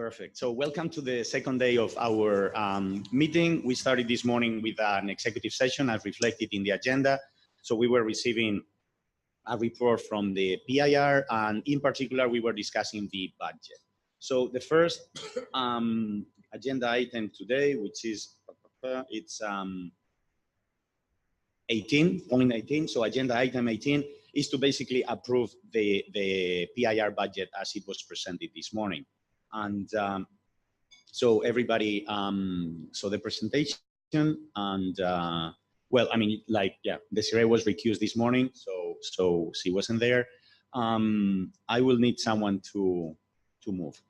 Perfect. So welcome to the second day of our meeting. We started this morning with an executive session as reflected in the agenda. So we were receiving a report from the PIR, and in particular, we were discussing the budget. So the first agenda item today, which is, it's 18.18. So agenda item 18 is to basically approve the PIR budget as it was presented this morning. And so everybody saw the presentation, and well, I mean, like, yeah, Desiree was recused this morning, so she wasn't there. I will need someone to move.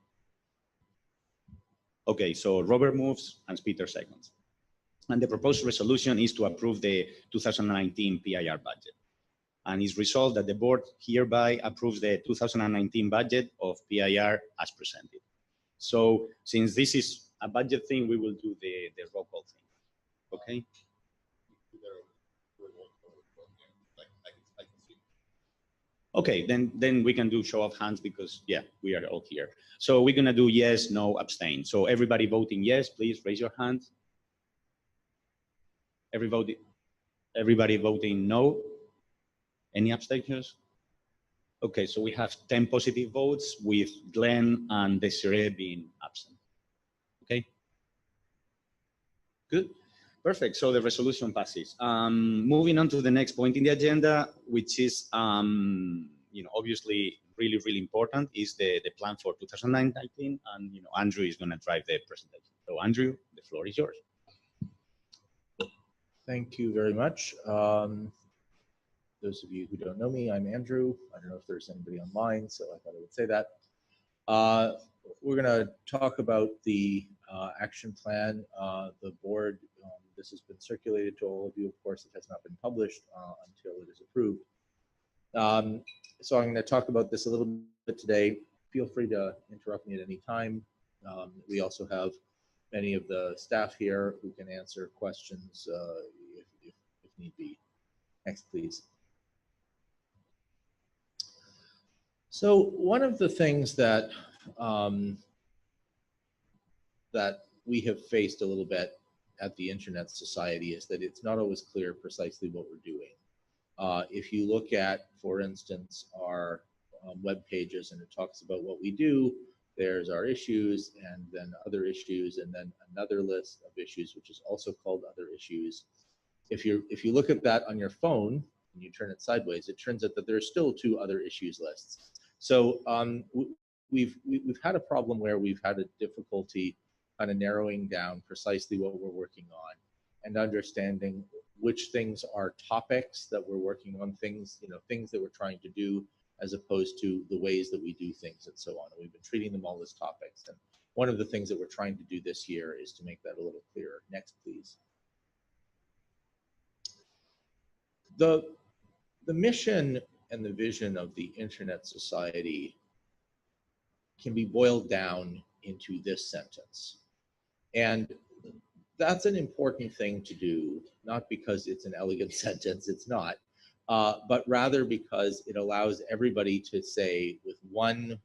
Okay, so Robert moves and Peter seconds. And the proposed resolution is to approve the 2019 PIR budget. And it's resolved that the board hereby approves the 2019 budget of PIR as presented. So since this is a budget thing, we will do the roll call thing, okay? Okay, then we can do show of hands because, yeah, we are all here. So we're gonna do yes, no, abstain. So everybody voting yes, please raise your hand. Everybody voting no. Any abstentions? Okay, so we have 10 positive votes with Glenn and Desiree being absent. Okay. Good. Perfect. So the resolution passes. Moving on to the next point in the agenda, which is, obviously really, really important, is the plan for 2019. And, Andrew is going to drive the presentation. So Andrew, the floor is yours. Thank you very much. Those of you who don't know me, I'm Andrew. I don't know if there's anybody online, so I thought I would say that. We're going to talk about the action plan. The board, this has been circulated to all of you. Of course, it has not been published until it is approved. So I'm going to talk about this a little bit today. Feel free to interrupt me at any time. We also have many of the staff here who can answer questions if need be. Next, please. So one of the things that that we have faced a little bit at the Internet Society is that it's not always clear precisely what we're doing. If you look at, for instance, our web pages and it talks about what we do, there's our issues and then other issues and then another list of issues, which is also called other issues. If you look at that on your phone and you turn it sideways, it turns out that there are still two other issues lists. So we've had a problem where we've had a difficulty kind of narrowing down precisely what we're working on and understanding which things are topics that we're working on, things that we're trying to do, as opposed to the ways that we do things and so on. And we've been treating them all as topics. And one of the things that we're trying to do this year is to make that a little clearer. Next, please. The mission and the vision of the Internet Society can be boiled down into this sentence. And that's an important thing to do, not because it's an elegant sentence, it's not, but rather because it allows everybody to say with one,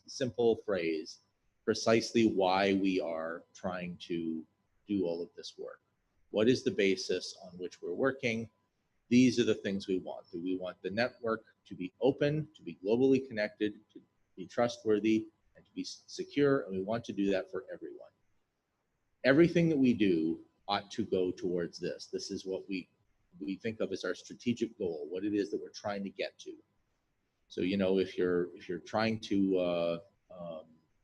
simple phrase, precisely why we are trying to do all of this work. What is the basis on which we're working? These are the things we want. We want the network to be open, to be globally connected, to be trustworthy, and to be secure, and we want to do that for everyone. Everything that we do ought to go towards this. This is what we think of as our strategic goal, what it is that we're trying to get to. So, if you're trying to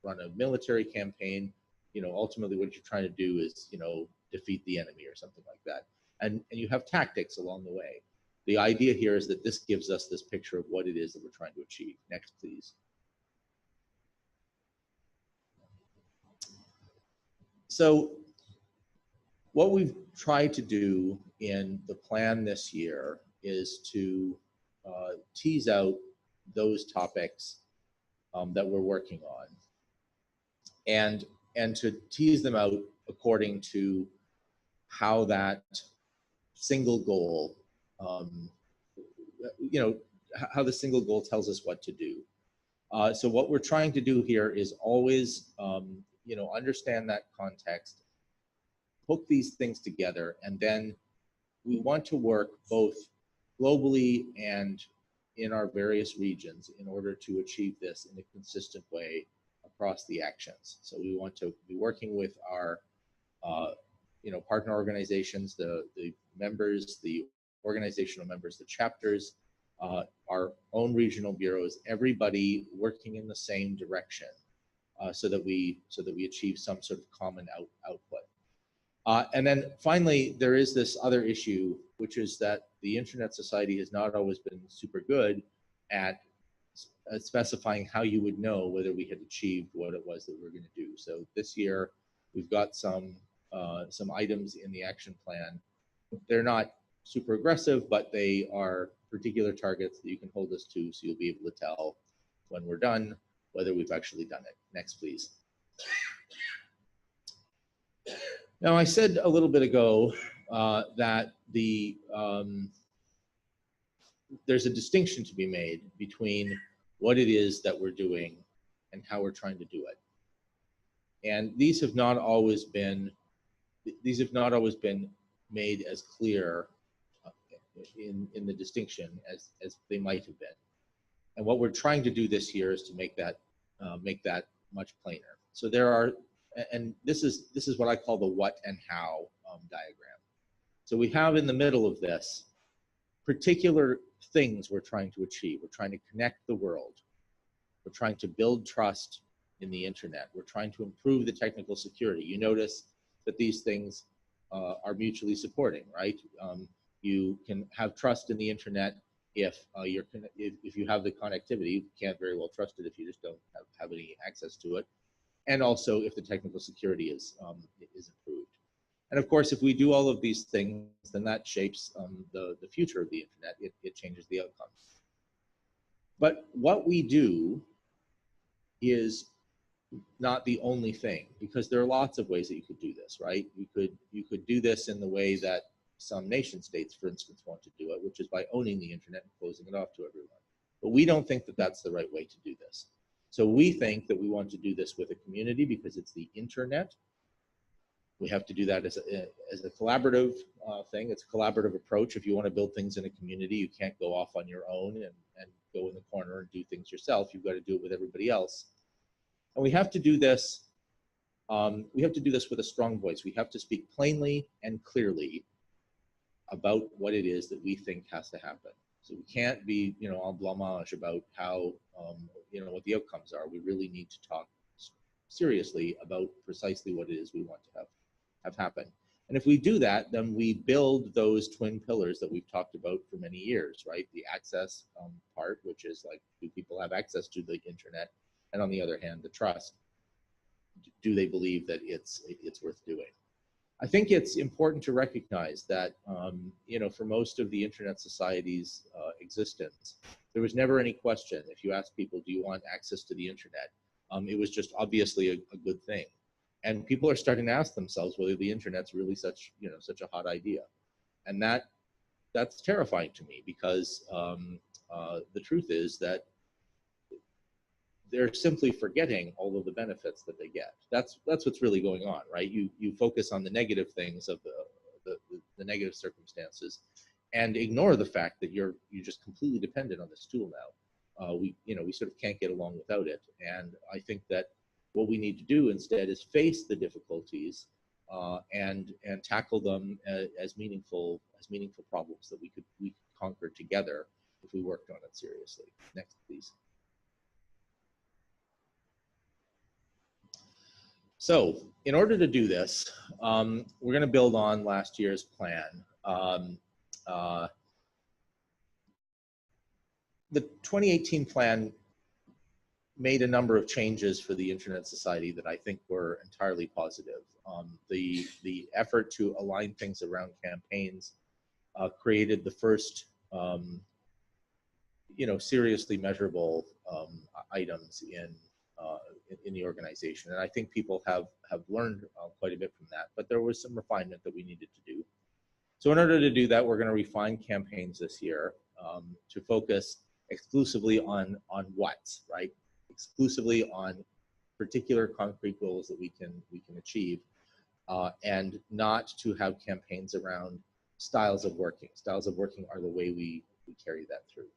run a military campaign, ultimately what you're trying to do is, defeat the enemy or something like that. And you have tactics along the way. The idea here is that this gives us this picture of what it is that we're trying to achieve. Next, please. So what we've tried to do in the plan this year is to tease out those topics that we're working on and to tease them out according to how that single goal, how the single goal tells us what to do. So what we're trying to do here is always, understand that context, hook these things together, and then we want to work both globally and in our various regions in order to achieve this in a consistent way across the actions. So we want to be working with our, partner organizations, the members, the organizational members, the chapters, our own regional bureaus, everybody working in the same direction, so that we achieve some sort of common output. And then finally, there is this other issue, which is that the Internet Society has not always been super good at specifying how you would know whether we had achieved what it was that we're going to do. So this year, we've got some items in the action plan. They're not super aggressive, but they are particular targets that you can hold us to, so you'll be able to tell when we're done whether we've actually done it. Next, please. Now, I said a little bit ago that there's a distinction to be made between what it is that we're doing and how we're trying to do it. And these have not always been made as clear in the distinction as they might have been. And what we're trying to do this year is to make that much plainer. So there are, and this is what I call the what and how diagram. So we have in the middle of this particular things we're trying to achieve. We're trying to connect the world. We're trying to build trust in the internet. We're trying to improve the technical security. You notice that these things are mutually supporting, right? You can have trust in the internet if you have the connectivity. You can't very well trust it if you just don't have any access to it. And also if the technical security is improved. And of course, if we do all of these things, then that shapes the future of the internet. It changes the outcomes. But what we do is not the only thing, because there are lots of ways that you could do this, right? You could do this in the way that some nation states, for instance, want to do it, which is by owning the internet and closing it off to everyone. But we don't think that that's the right way to do this. So we think that we want to do this with a community because it's the internet. We have to do that as a collaborative thing. It's a collaborative approach. If you want to build things in a community, you can't go off on your own and go in the corner and do things yourself. You've got to do it with everybody else. And we have to do this. We have to do this with a strong voice. We have to speak plainly and clearly about what it is that we think has to happen. So we can't be, all blamage about how, what the outcomes are. We really need to talk seriously about precisely what it is we want to have happen. And if we do that, then we build those twin pillars that we've talked about for many years, right? The access part, which is like, do people have access to the internet? And on the other hand, the trust. Do they believe that it's worth doing? I think it's important to recognize that, for most of the Internet Society's existence, there was never any question. If you ask people, do you want access to the internet? It was just obviously a good thing. And people are starting to ask themselves whether the internet's really such a hot idea. And that's terrifying to me, because the truth is that they're simply forgetting all of the benefits that they get. That's what's really going on, right? You focus on the negative things of the negative circumstances, and ignore the fact that you're just completely dependent on this tool now. We sort of can't get along without it. And I think that what we need to do instead is face the difficulties and tackle them as meaningful problems that we could conquer together if we worked on it seriously. Next, please. So in order to do this, we're going to build on last year's plan. The 2018 plan made a number of changes for the Internet Society that I think were entirely positive. The effort to align things around campaigns created the first, seriously measurable items in the organization. And I think people have learned quite a bit from that, but there was some refinement that we needed to do. So in order to do that, we're going to refine campaigns this year to focus exclusively on what's, right? exclusively on particular concrete goals that we can achieve, and not to have campaigns around styles of working. Styles of working are the way we carry that through.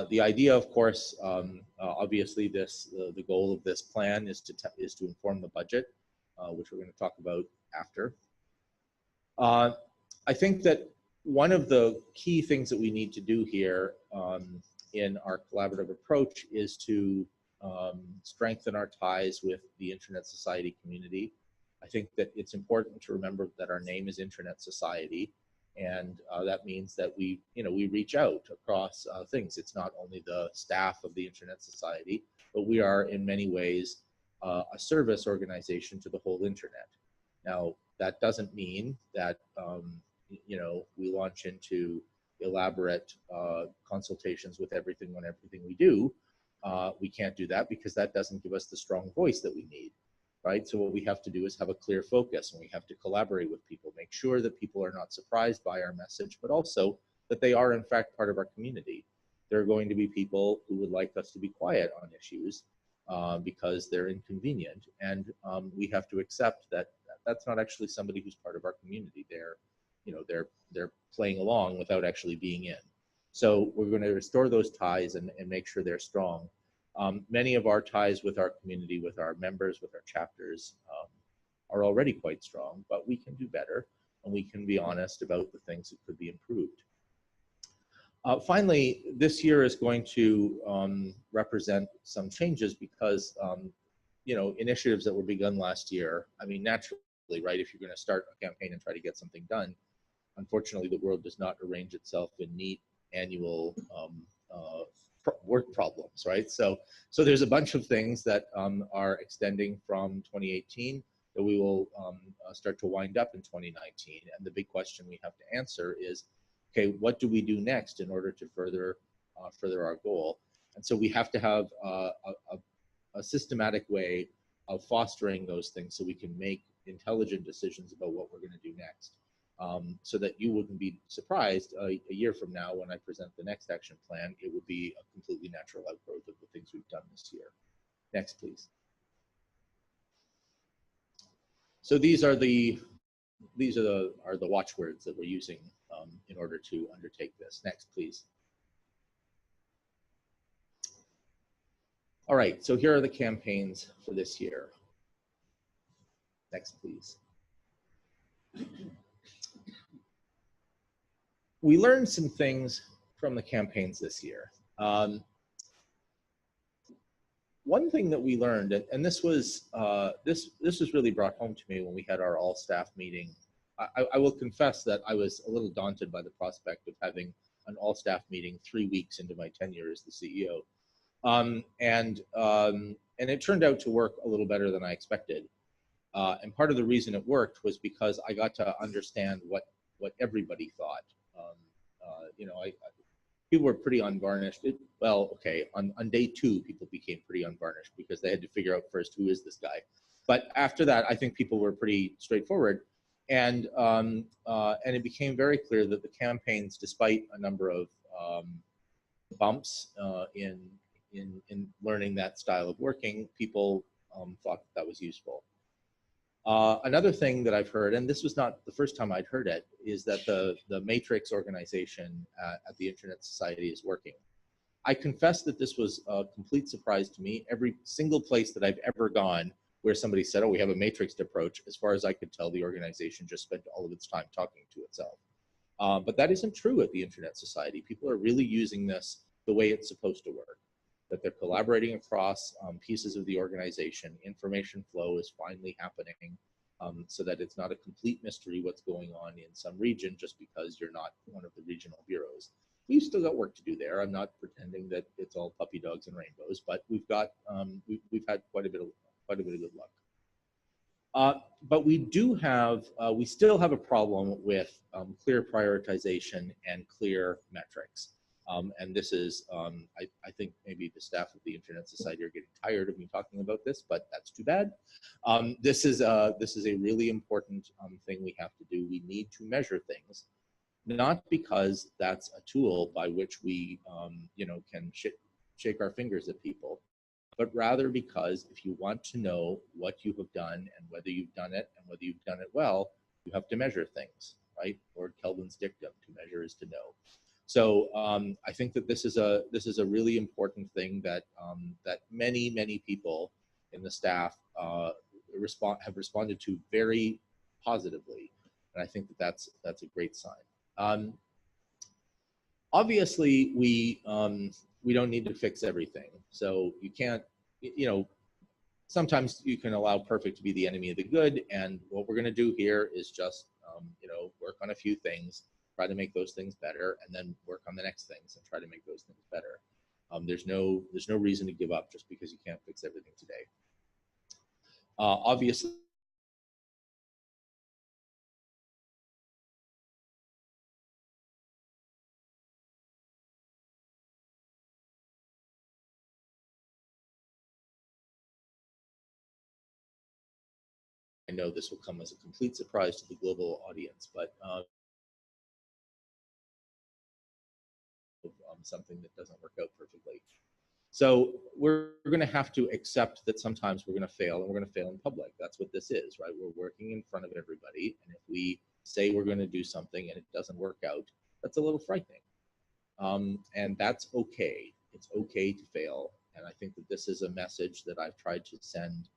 The idea, of course, obviously, the goal of this plan is to inform the budget, which we're going to talk about after. I think that one of the key things that we need to do here in our collaborative approach is to strengthen our ties with the Internet Society community. I think that it's important to remember that our name is Internet Society, and that means that we reach out across things. It's not only the staff of the Internet Society, but we are in many ways a service organization to the whole Internet. Now, that doesn't mean that we launch into elaborate consultations with everything on everything we do. We can't do that because that doesn't give us the strong voice that we need. Right? So what we have to do is have a clear focus, and we have to collaborate with people, make sure that people are not surprised by our message, but also that they are in fact part of our community. There are going to be people who would like us to be quiet on issues because they're inconvenient, and we have to accept that that's not actually somebody who's part of our community. They're playing along without actually being in. So we're going to restore those ties and make sure they're strong. Many of our ties with our community, with our members, with our chapters, are already quite strong, but we can do better, and we can be honest about the things that could be improved. Finally, this year is going to represent some changes because, initiatives that were begun last year, I mean, naturally, right, if you're going to start a campaign and try to get something done, unfortunately, the world does not arrange itself in neat annual work problems, right? So there's a bunch of things that are extending from 2018 that we will start to wind up in 2019. And the big question we have to answer is, okay, what do we do next in order to further our goal? And so we have to have a systematic way of fostering those things so we can make intelligent decisions about what we're going to do next. So that you wouldn't be surprised a year from now when I present the next action plan, it would be a completely natural outgrowth of the things we've done this year. Next, please. So these are the watchwords that we're using in order to undertake this. Next, please. All right, so here are the campaigns for this year. Next, please. We learned some things from the campaigns this year. One thing that we learned, and this was really brought home to me when we had our all-staff meeting. I will confess that I was a little daunted by the prospect of having an all-staff meeting 3 weeks into my tenure as the CEO, and it turned out to work a little better than I expected. And part of the reason it worked was because I got to understand what everybody thought. People were pretty unvarnished. On day 2, people became pretty unvarnished because they had to figure out first, who is this guy? But after that, I think people were pretty straightforward. And it became very clear that the campaigns, despite a number of bumps in learning that style of working, people thought that was useful. Another thing that I've heard, and this was not the first time I'd heard it, is that the matrix organization at the Internet Society is working. I confess that this was a complete surprise to me. Every single place that I've ever gone where somebody said, oh, we have a matrixed approach, as far as I could tell, the organization just spent all of its time talking to itself. But that isn't true at the Internet Society. People are really using this the way it's supposed to work, that they're collaborating across pieces of the organization. Information flow is finally happening so that it's not a complete mystery what's going on in some region just because you're not one of the regional bureaus. We've still got work to do there. I'm not pretending that it's all puppy dogs and rainbows, but we've got we've had quite a bit of good luck. But we still have a problem with clear prioritization and clear metrics. And this is, I think maybe the staff of the Internet Society are getting tired of me talking about this, but that's too bad. This is a really important thing we have to do. We need to measure things, not because that's a tool by which we, can shake our fingers at people, but rather because if you want to know what you have done and whether you've done it and whether you've done it well, you have to measure things, right? Lord Kelvin's dictum, to measure is to know. So I think that this is a really important thing that that many people in the staff have responded to very positively, and I think that that's a great sign. Obviously, we don't need to fix everything, so you can't, you know, sometimes you can allow perfect to be the enemy of the good, and what we're going to do here is just you know, work on a few things, try to make those things better, and then work on the next things and try to make those things better. There's no reason to give up just because you can't fix everything today. Obviously, I know this will come as a complete surprise to the global audience, but something that doesn't work out perfectly. So we're going to have to accept that sometimes we're going to fail, and we're going to fail in public. That's what this is, right? We're working in front of everybody, and if we say we're going to do something and it doesn't work out, that's a little frightening. And that's okay. It's okay to fail. And I think that this is a message that I've tried to send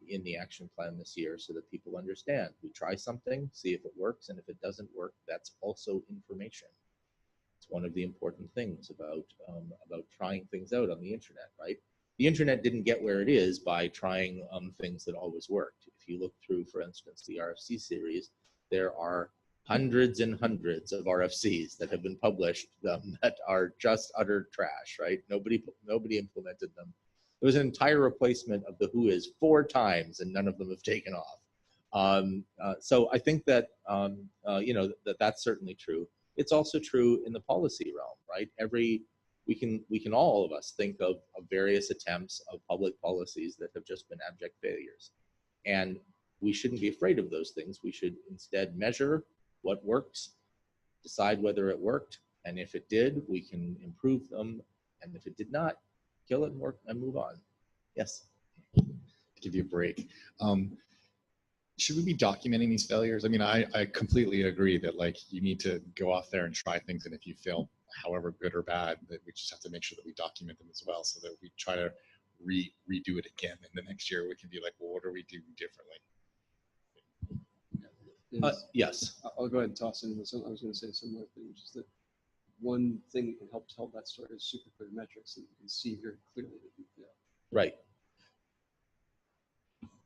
in the action plan this year so that people understand. We try something, see if it works, and if it doesn't work, that's also information. It's one of the important things about trying things out on the internet, right? The internet didn't get where it is by trying things that always worked. If you look through, for instance, the RFC series, there are hundreds and hundreds of RFCs that have been published that are just utter trash, right? Nobody implemented them. There was an entire replacement of the Who Is 4 times, and none of them have taken off. So I think that you know, that's certainly true. It's also true in the policy realm, right? We can all of us think of various attempts of public policies that have just been abject failures, and we shouldn't be afraid of those things. We should instead measure what works, decide whether it worked, and if it did, we can improve them, and if it did not, kill it and move on. Yes. Give you a break. Should we be documenting these failures? I mean, I completely agree that like you need to go off there and try things, and if you fail, however good or bad, that we just have to make sure that we document them as well, so that we try to redo it again, and the next year we can be like, well, what are we doing differently? Yes. I'll go ahead and toss in. I was going to say a similar thing, which is that one thing that can help tell that story is super clear metrics, and you can see very clearly that you failed. Right.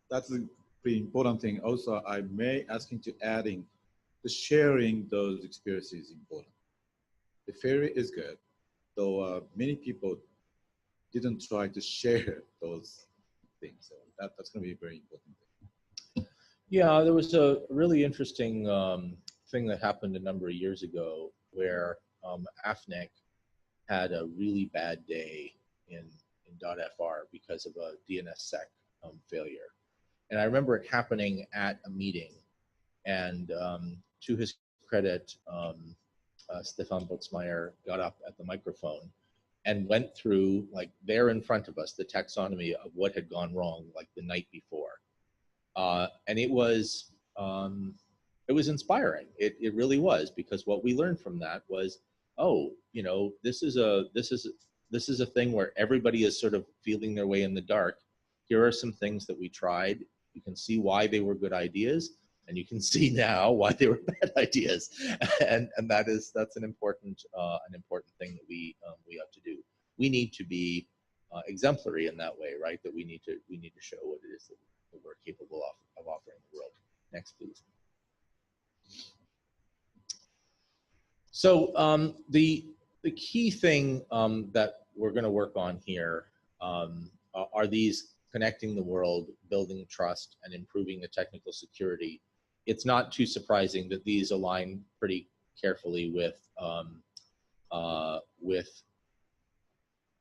That's a pretty important thing. Also, I may asking to adding the sharing those experiences is important. The failure is good, though many people didn't try to share those things. So that's going to be a very important thing. Yeah, there was a really interesting thing that happened a number of years ago where AFNIC had a really bad day in .fr because of a DNSSEC failure. And I remember it happening at a meeting, and to his credit, Stefan Botsmeyer got up at the microphone and went through, like there in front of us, the taxonomy of what had gone wrong like the night before. And it was inspiring. It really was, because what we learned from that was, oh, you know, this is a thing where everybody is sort of feeling their way in the dark. Here are some things that we tried. You can see why they were good ideas, and you can see now why they were bad ideas. And that's an important thing that we have to do. We need to be exemplary in that way, right? That we need to show what it is that we're capable of offering the world. Next, please. So the key thing that we're going to work on here are these: connecting the world, building trust, and improving the technical security. It's not too surprising that these align pretty carefully with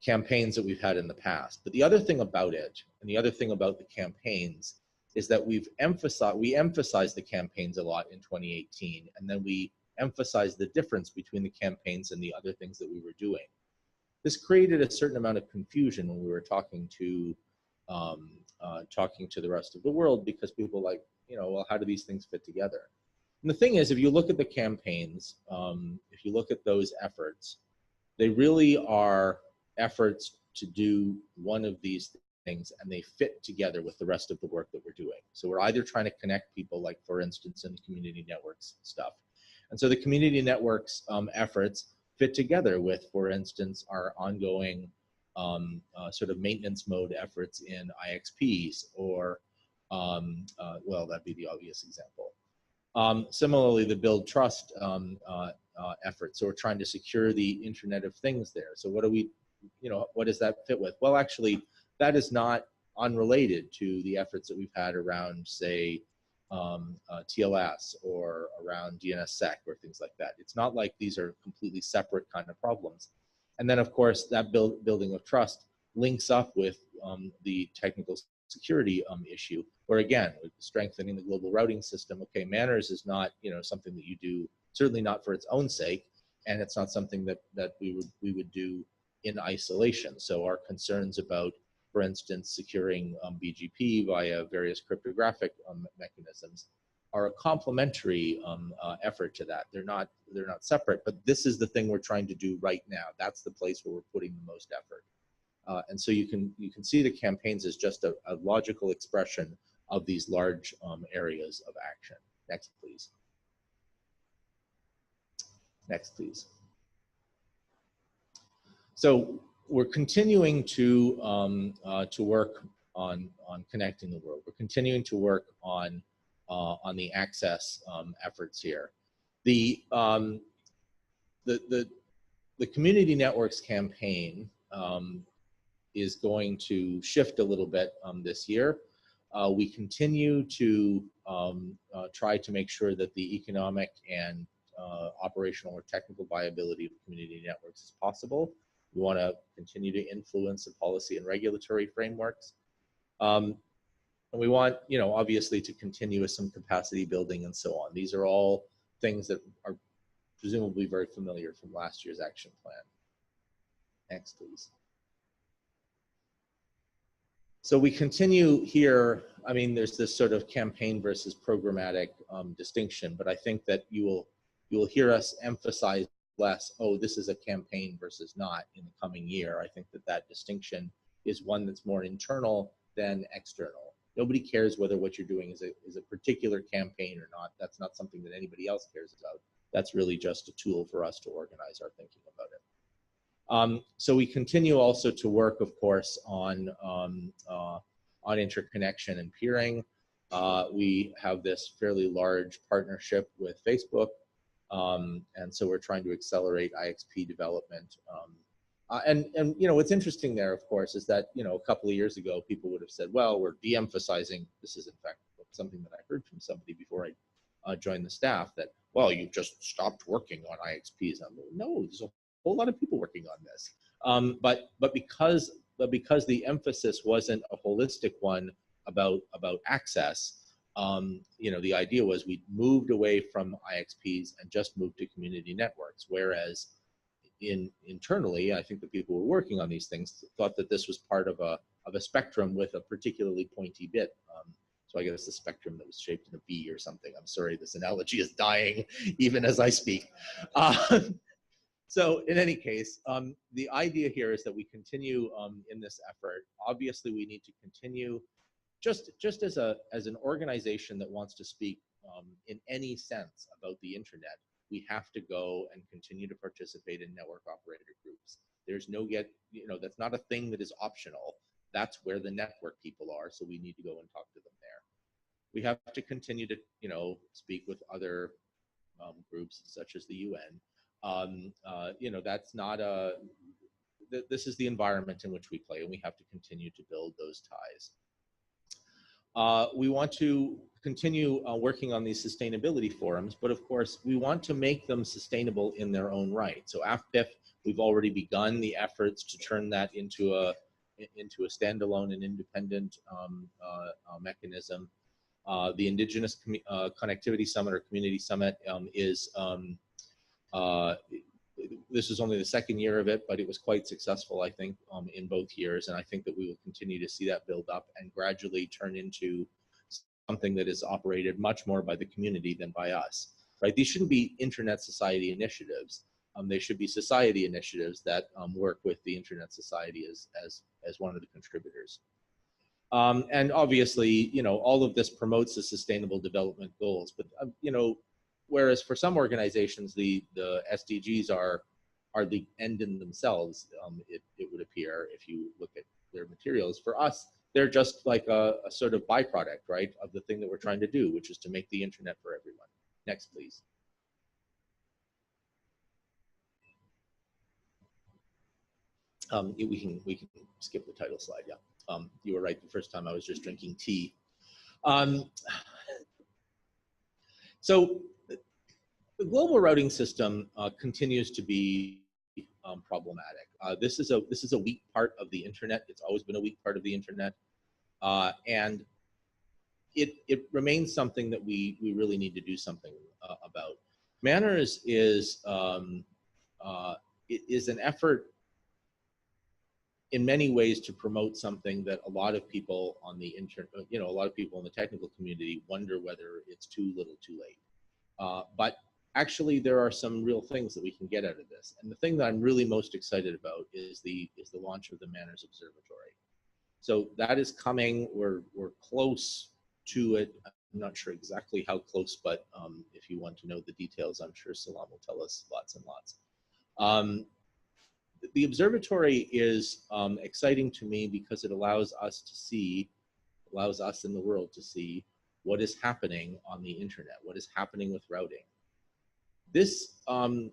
campaigns that we've had in the past. But the other thing about it, and the other thing about the campaigns, is that we emphasized the campaigns a lot in 2018, and then we emphasized the difference between the campaigns and the other things that we were doing. this created a certain amount of confusion when we were talking to the rest of the world, because people like, well, how do these things fit together? And the thing is, if you look at the campaigns, if you look at those efforts, they really are efforts to do one of these things, and they fit together with the rest of the work that we're doing. So we're either trying to connect people, like for instance in the community networks stuff, and so the community networks efforts fit together with, for instance, our ongoing sort of maintenance mode efforts in IXPs, or well, that'd be the obvious example. Similarly, the Build Trust effort. So we're trying to secure the Internet of Things there. So what do we, what does that fit with? Well, actually, that is not unrelated to the efforts that we've had around, say, TLS or around DNSSEC or things like that. It's not like these are completely separate kind of problems. And then, of course, that building of trust links up with the technical security issue, where again, with strengthening the global routing system. Okay, manners is not something that you do, certainly not for its own sake, and it's not something that we would do in isolation. So our concerns about, for instance, securing BGP via various cryptographic mechanisms are a complementary effort to that. They're not separate, but this is the thing we're trying to do right now. That's the place where we're putting the most effort. And so you can see the campaigns as just a logical expression of these large areas of action. Next, please. Next, please. So we're continuing to work on connecting the world. We're continuing to work on the access efforts here. The community networks campaign is going to shift a little bit this year. We continue to try to make sure that the economic and operational or technical viability of community networks is possible. We want to continue to influence the policy and regulatory frameworks. And we want, obviously, to continue with some capacity building and so on. These are all things that are presumably very familiar from last year's action plan. Next, please. So we continue here. I mean, there's this sort of campaign versus programmatic distinction, but I think that you will hear us emphasize less, oh, this is a campaign versus not in the coming year. I think that distinction is one that's more internal than external. Nobody cares whether what you're doing is a particular campaign or not. That's not something that anybody else cares about. That's really just a tool for us to organize our thinking about it. So we continue also to work, of course, on interconnection and peering. We have this fairly large partnership with Facebook. And so we're trying to accelerate IXP development. And what's interesting there, of course, is that, a couple of years ago, people would have said, well, we're de-emphasizing. This is, in fact, something that I heard from somebody before I joined the staff, that, well, you just stopped working on IXPs. I'm like, no, there's a whole lot of people working on this. But because the emphasis wasn't a holistic one about access, the idea was we moved away from IXPs and just moved to community networks. Whereas internally, I think the people who were working on these things thought that this was part of a spectrum with a particularly pointy bit. So I guess the spectrum that was shaped in a V or something. I'm sorry, this analogy is dying even as I speak. So in any case, the idea here is that we continue in this effort. Obviously, we need to continue just as an organization that wants to speak in any sense about the internet. We have to go and continue to participate in network operator groups. There's that's not a thing that is optional. That's where the network people are, so we need to go and talk to them there. We have to continue to, speak with other groups such as the UN. That's not this is the environment in which we play, and we have to continue to build those ties. We want to continue working on these sustainability forums, but of course, we want to make them sustainable in their own right. So AFPIF, we've already begun the efforts to turn that into a standalone and independent mechanism. The Indigenous Connectivity Summit or Community Summit is this is only the second year of it, but it was quite successful, I think, in both years. And I think that we will continue to see that build up and gradually turn into something that is operated much more by the community than by us, right? These shouldn't be Internet Society initiatives. They should be society initiatives that work with the Internet Society as one of the contributors. And obviously, you know, all of this promotes the sustainable development goals, but you know, whereas for some organizations, the SDGs are the end in themselves, it would appear if you look at their materials. For us, they're just like a sort of byproduct, right, of the thing that we're trying to do, which is to make the internet for everyone. Next, please. We can skip the title slide. Yeah, you were right the first time. I was just drinking tea. So the global routing system continues to be problematic. This is a weak part of the internet. It's always been a weak part of the internet, and it remains something that we really need to do something about. Manners is an effort in many ways to promote something that a lot of people on the a lot of people in the technical community wonder whether it's too little too late. But actually there are some real things that we can get out of this. And the thing that I'm really most excited about is the launch of the Manners Observatory. So that is coming, we're close to it. I'm not sure exactly how close, but if you want to know the details, I'm sure Salam will tell us lots and lots. The observatory is exciting to me because it allows us in the world to see what is happening on the internet, what is happening with routing. This, and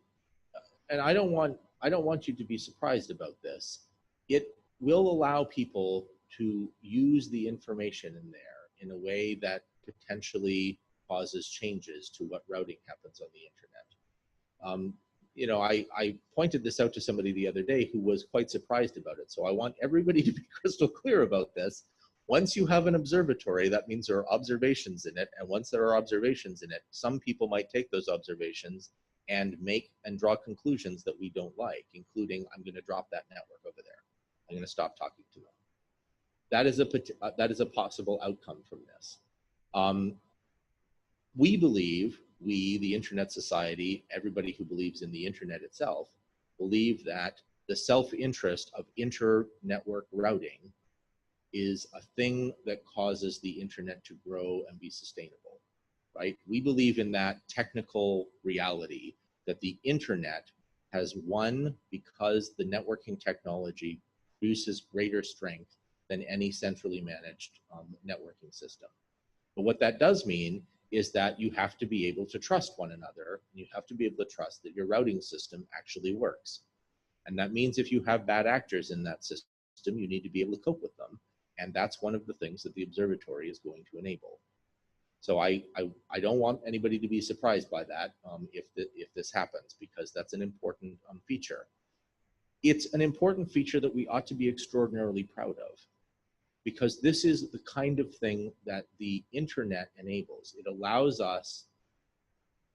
I don't want you to be surprised about this. It will allow people to use the information in there in a way that potentially causes changes to what routing happens on the internet. You know, I pointed this out to somebody the other day who was quite surprised about it. So I want everybody to be crystal clear about this. Once you have an observatory, that means there are observations in it. And once there are observations in it, some people might take those observations and make and draw conclusions that we don't like, including, I'm going to drop that network over there. I'm going to stop talking to them. That is a possible outcome from this. We believe, the Internet Society, everybody who believes in the internet itself, believe that the self-interest of inter-network routing is a thing that causes the internet to grow and be sustainable, right? We believe in that technical reality that the internet has won because the networking technology produces greater strength than any centrally managed networking system. But what that does mean is that you have to be able to trust one another, and you have to be able to trust that your routing system actually works. And that means if you have bad actors in that system, you need to be able to cope with them. And that's one of the things that the observatory is going to enable. So I don't want anybody to be surprised by that if this happens, because that's an important feature. It's an important feature that we ought to be extraordinarily proud of, because this is the kind of thing that the internet enables. It allows us,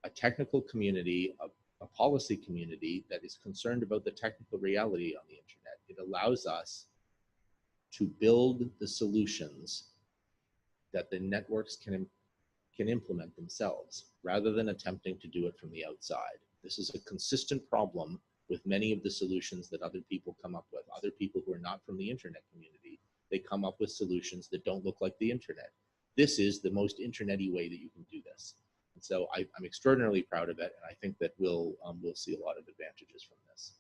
a technical community, a policy community that is concerned about the technical reality on the internet. It allows us to build the solutions that the networks can implement themselves, rather than attempting to do it from the outside. This is a consistent problem with many of the solutions that other people come up with, other people who are not from the internet community. They come up with solutions that don't look like the internet. This is the most internet-y way that you can do this. And so I'm extraordinarily proud of it, and I think that we'll see a lot of advantages from this.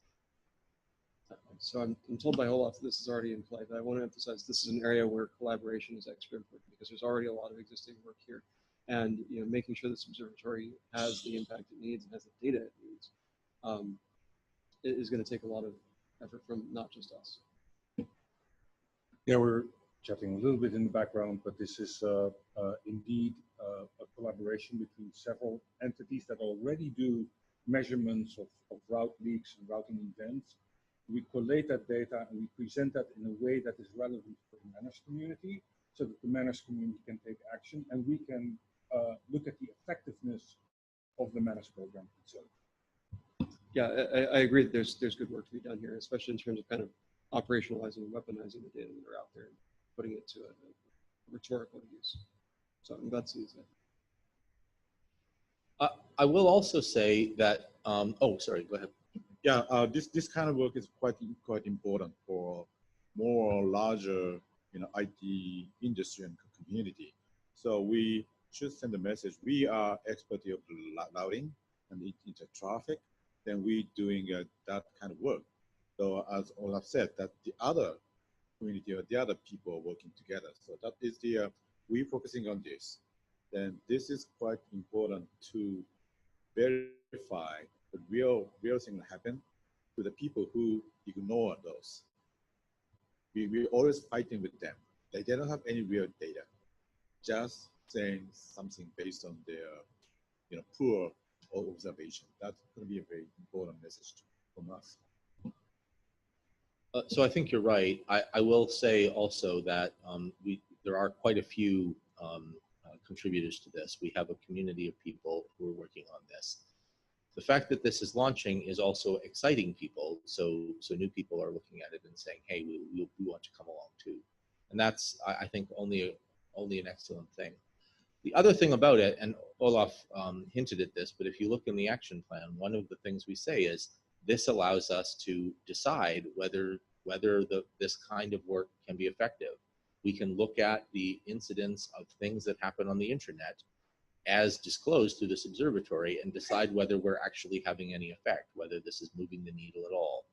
So I'm told by Olaf that this is already in play, but I want to emphasize this is an area where collaboration is extra important, because there's already a lot of existing work here. And making sure this observatory has the impact it needs and has the data it needs is going to take a lot of effort from not just us. Yeah, we're chatting a little bit in the background, but this is indeed a collaboration between several entities that already do measurements of route leaks and routing events. We collate that data and we present that in a way that is relevant for the Manners community, so that the Manners community can take action, and we can look at the effectiveness of the Manners program itself. Yeah, I agree that there's good work to be done here, especially in terms of kind of operationalizing and weaponizing the data that are out there and putting it to a rhetorical use. So I'm glad to see that. I will also say that, oh, sorry, go ahead. Yeah, this kind of work is quite important for more larger, IT industry and community. So we should send a message. We are expert of routing and inter-traffic. Then we doing that kind of work. So as Olaf said, that the other community or the other people are working together. So that is the we focusing on this. Then this is quite important to verify the real thing that happened to the people who ignore those. We always fighting with them. They don't have any real data, just saying something based on their poor observation. That's going to be a very important message from us. So I think you're right. I will say also that there are quite a few contributors to this. We have a community of people who are working on this. The fact that this is launching is also exciting people. So new people are looking at it and saying, hey, we want to come along too. And that's, I think, only an excellent thing. The other thing about it, and Olaf hinted at this, but if you look in the action plan, one of the things we say is this allows us to decide whether this kind of work can be effective. We can look at the incidence of things that happen on the internet as disclosed through this observatory and decide whether we're actually having any effect, whether this is moving the needle at all.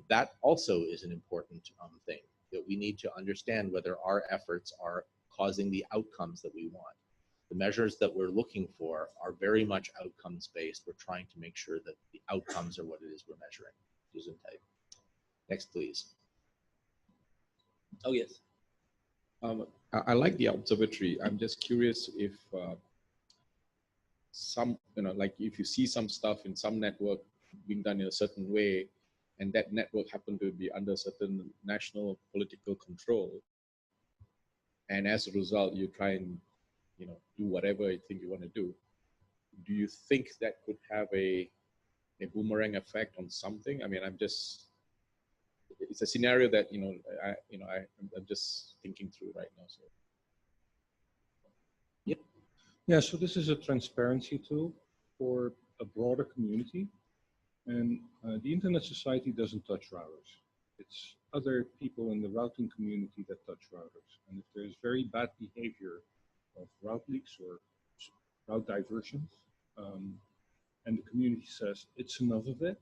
That also is an important thing, that we need to understand whether our efforts are causing the outcomes that we want. The measures that we're looking for are very much outcomes based. We're trying to make sure that the outcomes are what it is we're measuring. Gesundheit. Next, please. Oh, yes. I like the observatory. I'm just curious if some, like if you see some stuff in some network being done in a certain way, and that network happened to be under certain national political control, and as a result, you try and do whatever you think you want to do. Do you think that could have a boomerang effect on something? I mean, it's a scenario that I'm just thinking through right now. So. Yep. Yeah. So this is a transparency tool for a broader community, and the Internet Society doesn't touch routers. It's other people in the routing community that touch routers, and if there's very bad behavior of route leaks or route diversions, and the community says it's enough of it,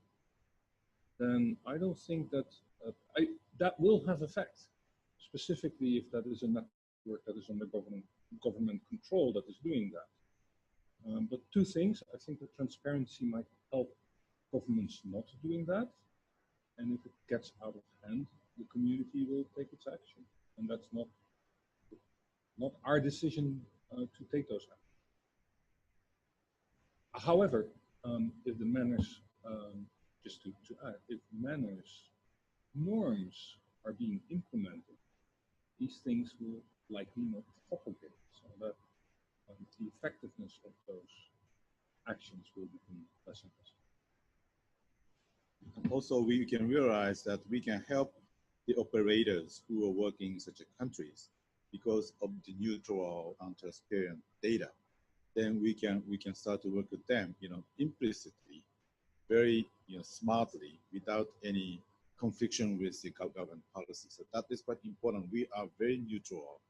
then I don't think that that will have effect. Specifically, if that is a network that is under government control that is doing that. But two things: I think that transparency might help governments not doing that, and if it gets out of hand, the community will take its action, and that's not our decision to take those actions. However, if the manners, just to add, if manners, norms are being implemented, these things will likely not propagate, so that the effectiveness of those actions will become less and less. Also, we can realize that we can help the operators who are working in such countries because of the neutral and transparent data. Then we can start to work with them, implicitly, very smartly, without any confliction with the government policy. So that is quite important. We are very neutral,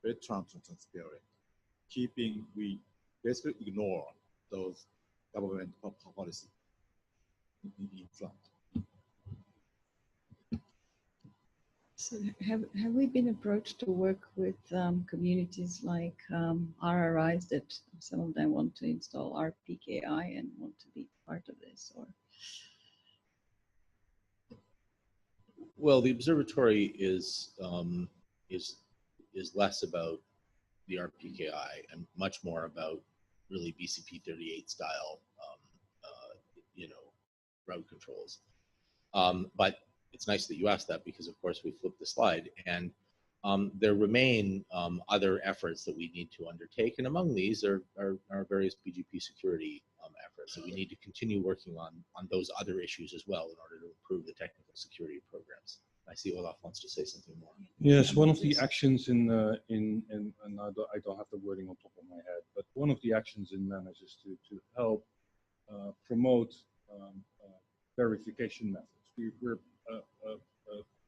very transparent, we basically ignore those government policy in front. So have we been approached to work with communities like RRIs that some of them want to install RPKI and want to be part of this, or? Well, the observatory is less about the RPKI and much more about really BCP 38 style, route controls. But it's nice that you asked that because, of course, we flipped the slide. And there remain other efforts that we need to undertake, and among these are various BGP security efforts. So we need to continue working on those other issues as well in order to improve the technical security programs. I see Olaf wants to say something more. Yes, one of the actions and I don't have the wording on top of my head, but one of the actions in MANAGE is to help promote verification methods. We're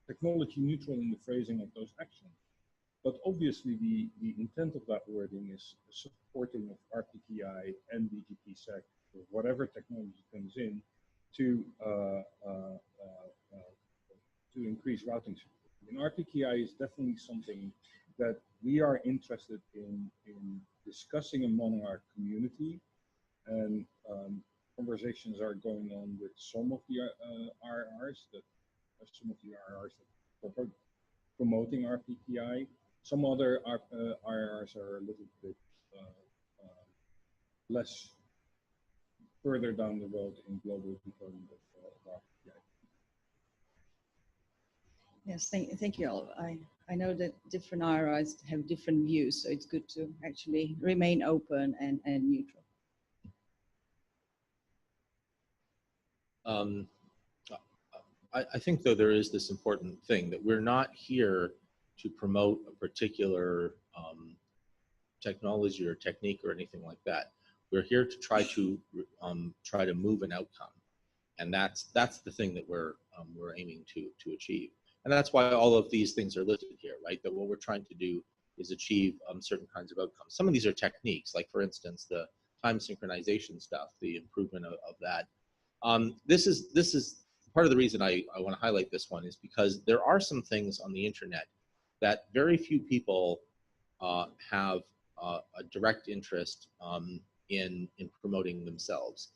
technology neutral in the phrasing of those actions, but obviously the intent of that wording is supporting of RPKI and BGP-SEC or whatever technology comes in to increase routing security. And RPKI is definitely something that we are interested in discussing among our community, and conversations are going on with some of the RRs that are promoting RPKI. Some other RRs are a little bit less further down the road in global deployment of RPKI. Yes, thank you all. I know that different RIs have different views, so it's good to actually remain open and neutral. I think, though, there is this important thing that we're not here to promote a particular technology or technique or anything like that. We're here to try to move an outcome, and that's the thing that we're aiming to achieve. And that's why all of these things are listed here, right? That what we're trying to do is achieve certain kinds of outcomes. Some of these are techniques, like for instance, the time synchronization stuff, the improvement of that. This is part of the reason I want to highlight this one, is because there are some things on the internet that very few people have a direct interest in promoting themselves.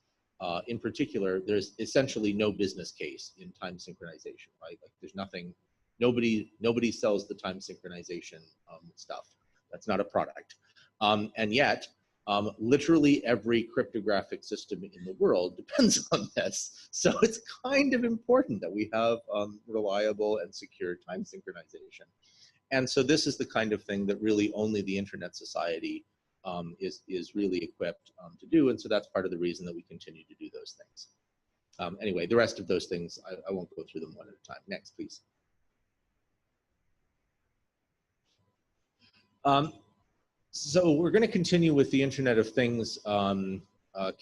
In particular, there's essentially no business case in time synchronization, right? Like there's nothing, nobody sells the time synchronization stuff. That's not a product. And yet, literally every cryptographic system in the world depends on this. So it's kind of important that we have reliable and secure time synchronization. And so this is the kind of thing that really only the Internet Society is really equipped to do. And so that's part of the reason that we continue to do those things. Anyway, the rest of those things, I won't go through them one at a time. Next, please. So we're going to continue with the Internet of Things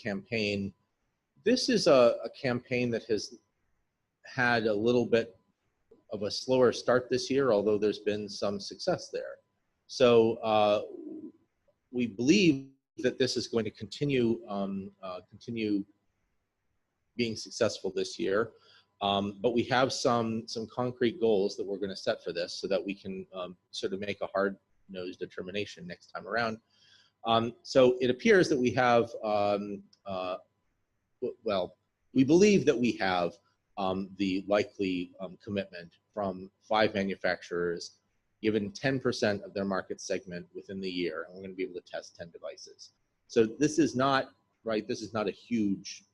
campaign. This is a campaign that has had a little bit of a slower start this year, although there's been some success there. So we believe that this is going to continue being successful this year, but we have some concrete goals that we're going to set for this so that we can sort of make a hard-nosed determination next time around. So it appears that we have, well, we believe that we have the likely commitment from 5 manufacturers given 10% of their market segment within the year, and we're going to be able to test 10 devices. So this is not, right, this is not a huge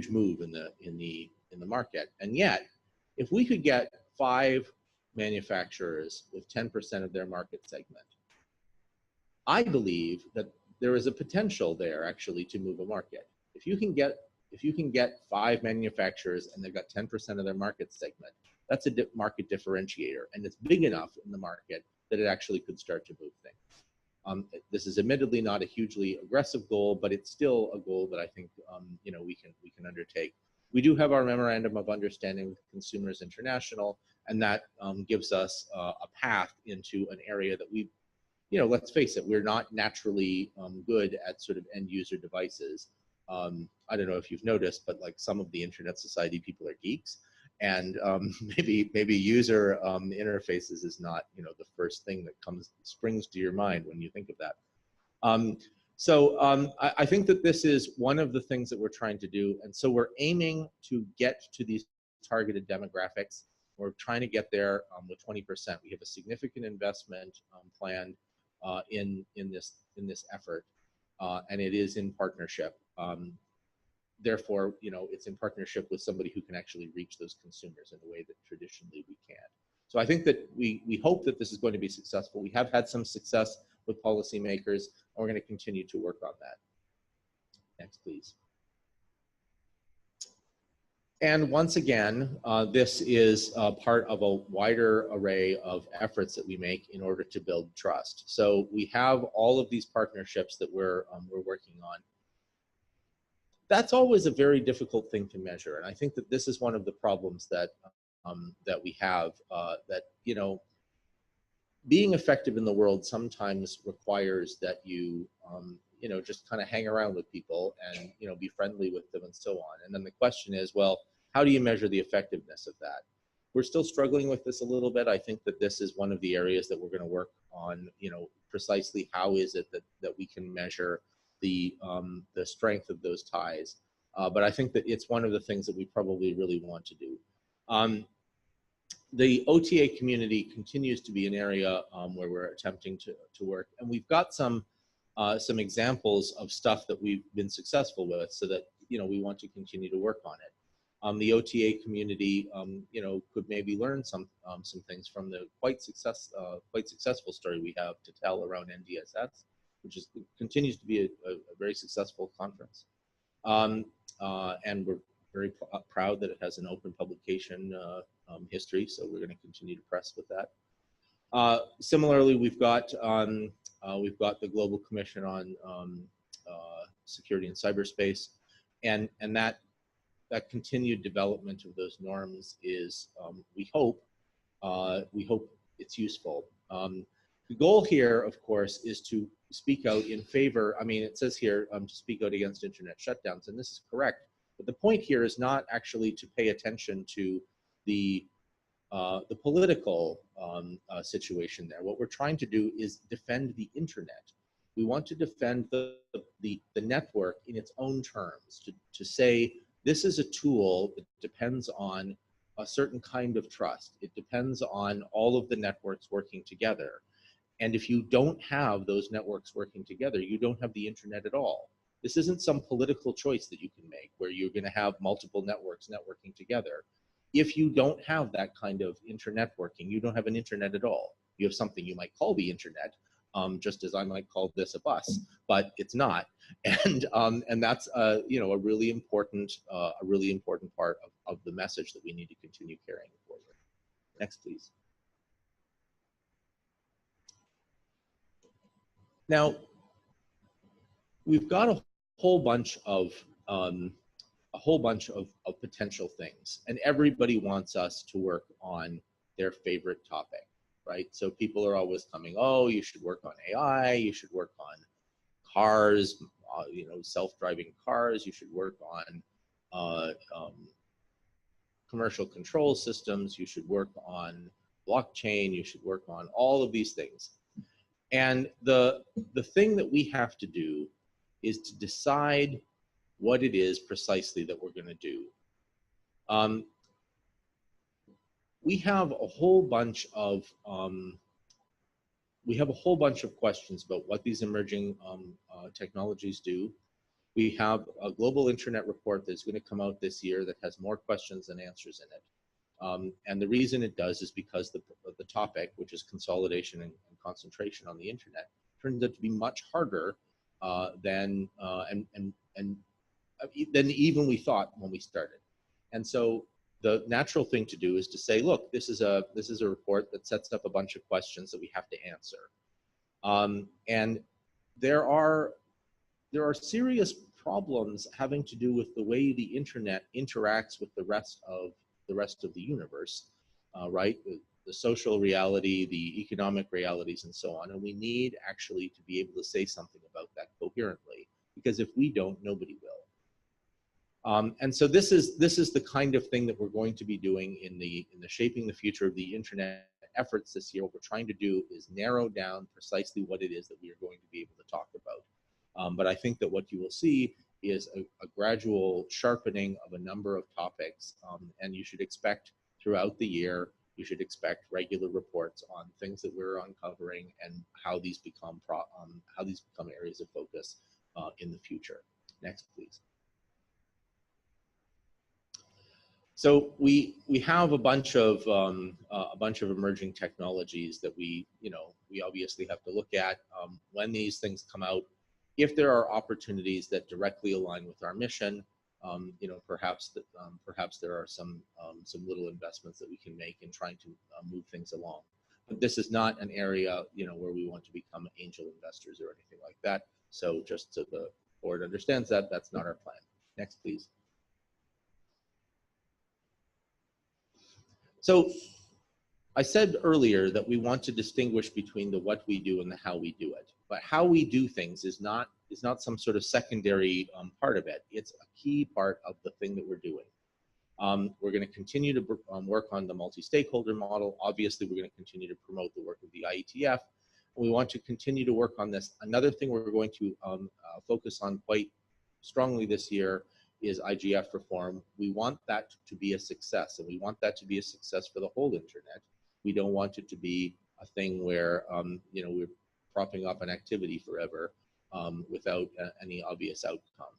move in the market. And yet, if we could get 5 manufacturers with 10% of their market segment, I believe that there is a potential there actually to move a market. If you can get 5 manufacturers and they've got 10% of their market segment, that's a market differentiator, and it's big enough in the market that it actually could start to move things. This is admittedly not a hugely aggressive goal, but it's still a goal that I think you know, we can undertake. We do have our memorandum of understanding with Consumers International, and that gives us a path into an area that we, you know, let's face it, we're not naturally good at sort of end user devices. I don't know if you've noticed, but like some of the Internet Society people are geeks, and maybe user interfaces is not, you know, the first thing that springs to your mind when you think of that. I think that this is one of the things that we're trying to do, and so we're aiming to get to these targeted demographics. We're trying to get there with 20%. We have a significant investment planned in this effort, and it is in partnership. Therefore, you know, it's in partnership with somebody who can actually reach those consumers in a way that traditionally we can't. So I think that we hope that this is going to be successful. We have had some success with policymakers, and we're going to continue to work on that. Next, please. And once again, this is part of a wider array of efforts that we make in order to build trust. So we have all of these partnerships that we're working on. That's always a very difficult thing to measure, and I think that this is one of the problems that that we have. That being effective in the world sometimes requires that you just kind of hang around with people and be friendly with them and so on. And then the question is, well, how do you measure the effectiveness of that? We're still struggling with this a little bit. I think that this is one of the areas that we're going to work on. Precisely how is it that we can measure the strength of those ties? But I think that it's one of the things that we probably really want to do. The OTA community continues to be an area where we're attempting to work, and we've got some examples of stuff that we've been successful with, so that we want to continue to work on it. The OTA community, could maybe learn some things from the quite successful story we have to tell around NDSS, which continues to be a very successful conference, and we're very proud that it has an open publication history. So we're going to continue to press with that. Similarly, we've got the Global Commission on Security in Cyberspace, and that continued development of those norms is, we hope it's useful. The goal here, of course, is to speak out in favor. I mean, it says here to speak out against internet shutdowns, and this is correct. But the point here is not actually to pay attention to the political situation there. What we're trying to do is defend the internet. We want to defend the network in its own terms, to say this is a tool that depends on a certain kind of trust. It depends on all of the networks working together. And if you don't have those networks working together, you don't have the internet at all. This isn't some political choice that you can make where you're going to have multiple networks networking together. If you don't have that kind of internetworking, you don't have an internet at all. You have something you might call the internet, just as I might call this a bus, but it's not. And that's a really important part of the message that we need to continue carrying forward. Next, please. Now, we've got a whole bunch of potential things, and everybody wants us to work on their favorite topic, right? So people are always coming, oh, you should work on AI, you should work on cars, self-driving cars, you should work on commercial control systems, you should work on blockchain, you should work on all of these things. And the thing that we have to do is to decide what it is precisely that we're going to do. We have a whole bunch of questions about what these emerging technologies do. We have a global internet report that's going to come out this year that has more questions than answers in it. And the reason it does is because the topic, which is consolidation and concentration on the internet, turns out to be much harder than even we thought when we started. And so the natural thing to do is to say, look, this is a report that sets up a bunch of questions that we have to answer. And there are serious problems having to do with the way the internet interacts with the rest of the universe, right? The social reality, the economic realities, and so on. And we need actually to be able to say something about that coherently, because if we don't, nobody will. And so this is the kind of thing that we're going to be doing in the Shaping the Future of the Internet efforts this year. What we're trying to do is narrow down precisely what it is that we are going to be able to talk about. But I think that what you will see is a gradual sharpening of a number of topics, and you should expect throughout the year, you should expect regular reports on things that we're uncovering and how these become areas of focus in the future. Next, please. So we have a bunch of emerging technologies that we obviously have to look at when these things come out. If there are opportunities that directly align with our mission, perhaps there are some little investments that we can make in trying to move things along. But this is not an area where we want to become angel investors or anything like that. So just so the board understands that, that's not our plan. Next, please. So I said earlier that we want to distinguish between the what we do and the how we do it. But how we do things is not some sort of secondary part of it. It's a key part of the thing that we're doing. We're going to continue to work on the multi-stakeholder model. Obviously, we're going to continue to promote the work of the IETF. We want to continue to work on this. Another thing we're going to focus on quite strongly this year is IGF reform. We want that to be a success, and we want that to be a success for the whole internet. We don't want it to be a thing where we're propping up an activity forever without any obvious outcome.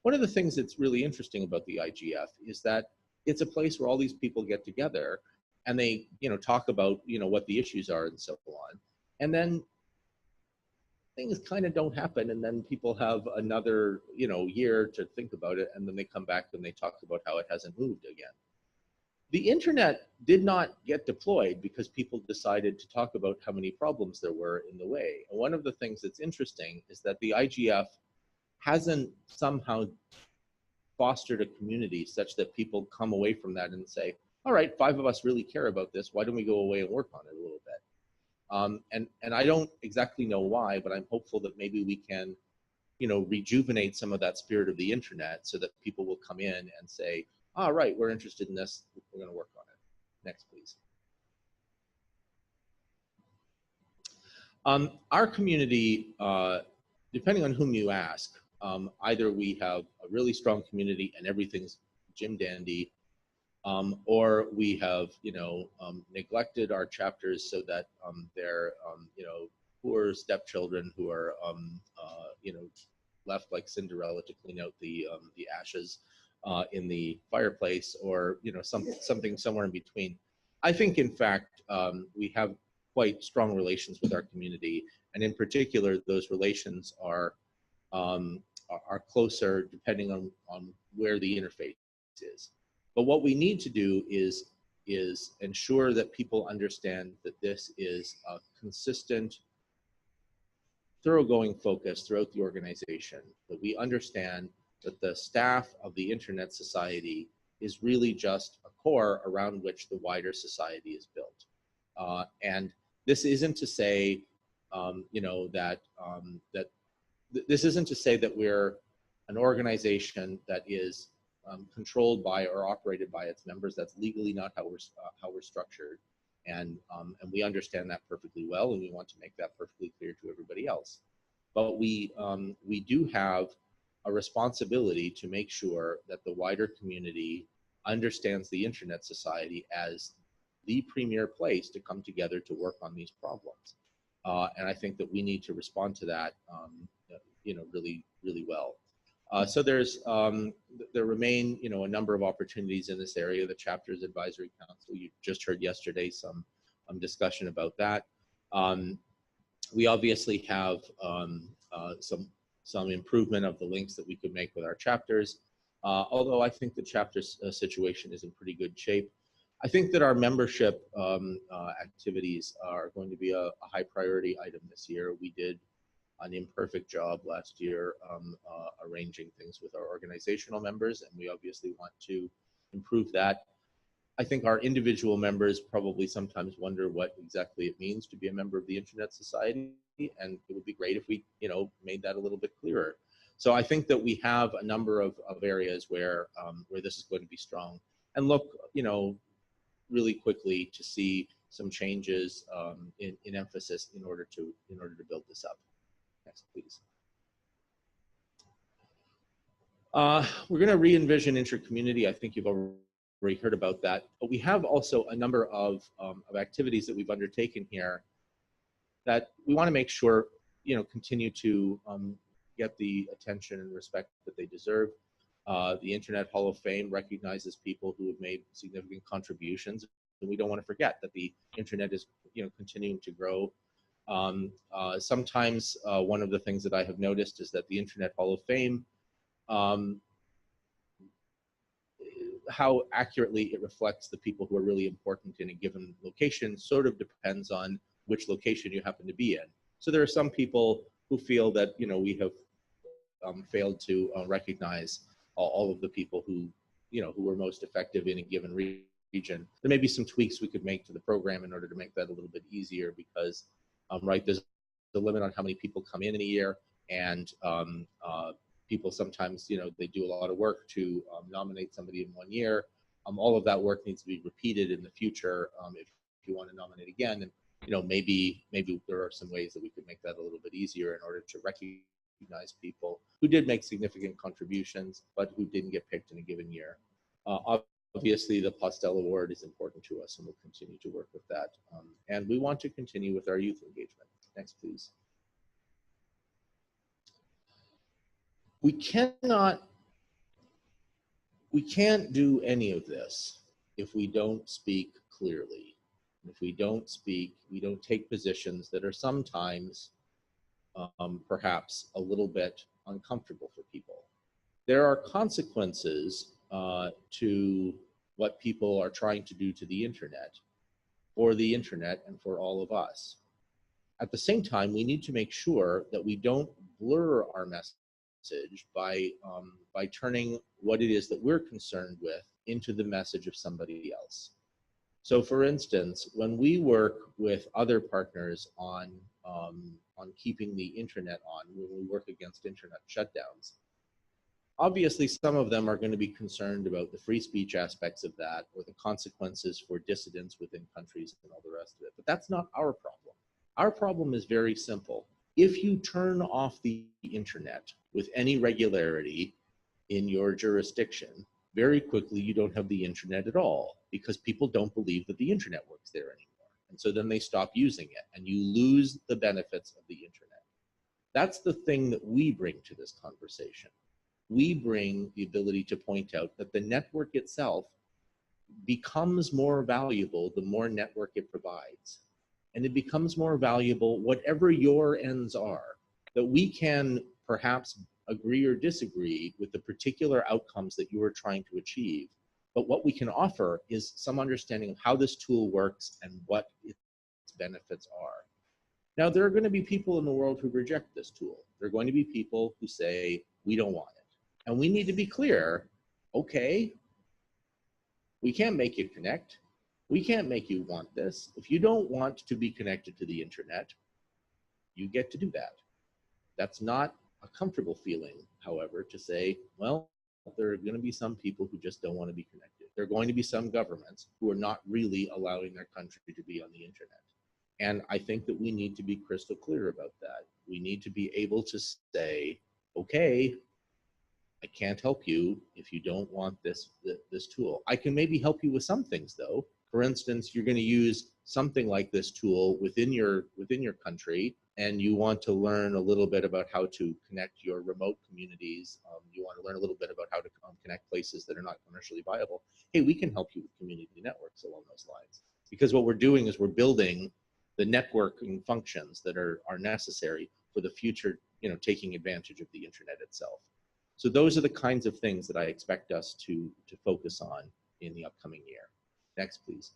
One of the things that's really interesting about the IGF is that it's a place where all these people get together and they talk about what the issues are and so on, and then things kind of don't happen, and then people have another year to think about it, and then they come back and they talk about how it hasn't moved again. The internet did not get deployed because people decided to talk about how many problems there were in the way. And one of the things that's interesting is that the IGF hasn't somehow fostered a community such that people come away from that and say, all right, 5 of us really care about this. Why don't we go away and work on it a little bit? And I don't exactly know why, but I'm hopeful that maybe we can, rejuvenate some of that spirit of the internet so that people will come in and say, all right, we're interested in this. We're going to work on it. Next, please. Our community, depending on whom you ask, either we have a really strong community and everything's Jim dandy, or we have, neglected our chapters so that they're, poor stepchildren who are, left like Cinderella to clean out the ashes in the fireplace, or something somewhere in between. I think, in fact, we have quite strong relations with our community, and in particular, those relations are closer depending on where the interface is. But what we need to do is ensure that people understand that this is a consistent, thoroughgoing focus throughout the organization, that we understand that the staff of the Internet Society is really just a core around which the wider society is built. And this isn't to say, this isn't to say that we're an organization that is controlled by or operated by its members. That's legally not how we're structured, and we understand that perfectly well, and we want to make that perfectly clear to everybody else. But we do have a responsibility to make sure that the wider community understands the Internet Society as the premier place to come together to work on these problems. And I think that we need to respond to that, really, really well. So there remain, a number of opportunities in this area. The Chapters Advisory Council, you just heard yesterday some discussion about that. We obviously have some improvement of the links that we could make with our chapters, although I think the chapter situation is in pretty good shape. I think that our membership activities are going to be a high priority item this year. We did an imperfect job last year arranging things with our organizational members, and we obviously want to improve that. I think our individual members probably sometimes wonder what exactly it means to be a member of the Internet Society, and it would be great if we, made that a little bit clearer. So I think that we have a number of areas where this is going to be strong, and look, really quickly to see some changes in emphasis in order to build this up. Next, please. We're going to re-envision inter-community. I think you've already heard about that, but we have also a number of activities that we've undertaken here that we want to make sure continue to get the attention and respect that they deserve. The Internet Hall of Fame recognizes people who have made significant contributions, and we don't want to forget that the internet is, continuing to grow. Sometimes one of the things that I have noticed is that the Internet Hall of Fame, how accurately it reflects the people who are really important in a given location sort of depends on which location you happen to be in. So there are some people who feel that, we have failed to recognize all of the people who, who were most effective in a given region. There may be some tweaks we could make to the program in order to make that a little bit easier because, right, there's the limit on how many people come in a year, and people sometimes, they do a lot of work to nominate somebody in 1 year. All of that work needs to be repeated in the future if you want to nominate again. And maybe there are some ways that we could make that a little bit easier in order to recognize people who did make significant contributions, but who didn't get picked in a given year. Obviously, the Postel Award is important to us, and we'll continue to work with that. And we want to continue with our youth engagement. Next, please. We can't do any of this if we don't speak clearly. If we don't speak, we don't take positions that are sometimes perhaps a little bit uncomfortable for people. There are consequences to what people are trying to do to the internet, for the internet and for all of us. At the same time, we need to make sure that we don't blur our message by turning what it is that we're concerned with into the message of somebody else. So for instance, when we work with other partners on keeping the internet on, when we work against internet shutdowns, obviously some of them are going to be concerned about the free speech aspects of that or the consequences for dissidents within countries and all the rest of it. But that's not our problem. Our problem is very simple. If you turn off the internet with any regularity in your jurisdiction, very quickly you don't have the internet at all because people don't believe that the internet works there anymore. And so then they stop using it and you lose the benefits of the internet. That's the thing that we bring to this conversation. We bring the ability to point out that the network itself becomes more valuable the more network it provides. And it becomes more valuable whatever your ends are, that we can perhaps agree or disagree with the particular outcomes that you are trying to achieve. But what we can offer is some understanding of how this tool works and what its benefits are. Now, there are going to be people in the world who reject this tool. There are going to be people who say, we don't want it. And we need to be clear, okay, we can't make you connect. We can't make you want this. If you don't want to be connected to the internet, you get to do that. That's not a comfortable feeling, however, to say, well, there are going to be some people who just don't want to be connected. There are going to be some governments who are not really allowing their country to be on the internet. And I think that we need to be crystal clear about that. We need to be able to say, okay, I can't help you if you don't want this tool. I can maybe help you with some things though. For instance, you're going to use something like this tool within your country, and you want to learn a little bit about how to connect your remote communities. You want to learn a little bit about how to connect places that are not commercially viable. Hey, we can help you with community networks along those lines. Because what we're doing is we're building the networking functions that are necessary for the future, taking advantage of the internet itself. So those are the kinds of things that I expect us to focus on in the upcoming year. Next, please.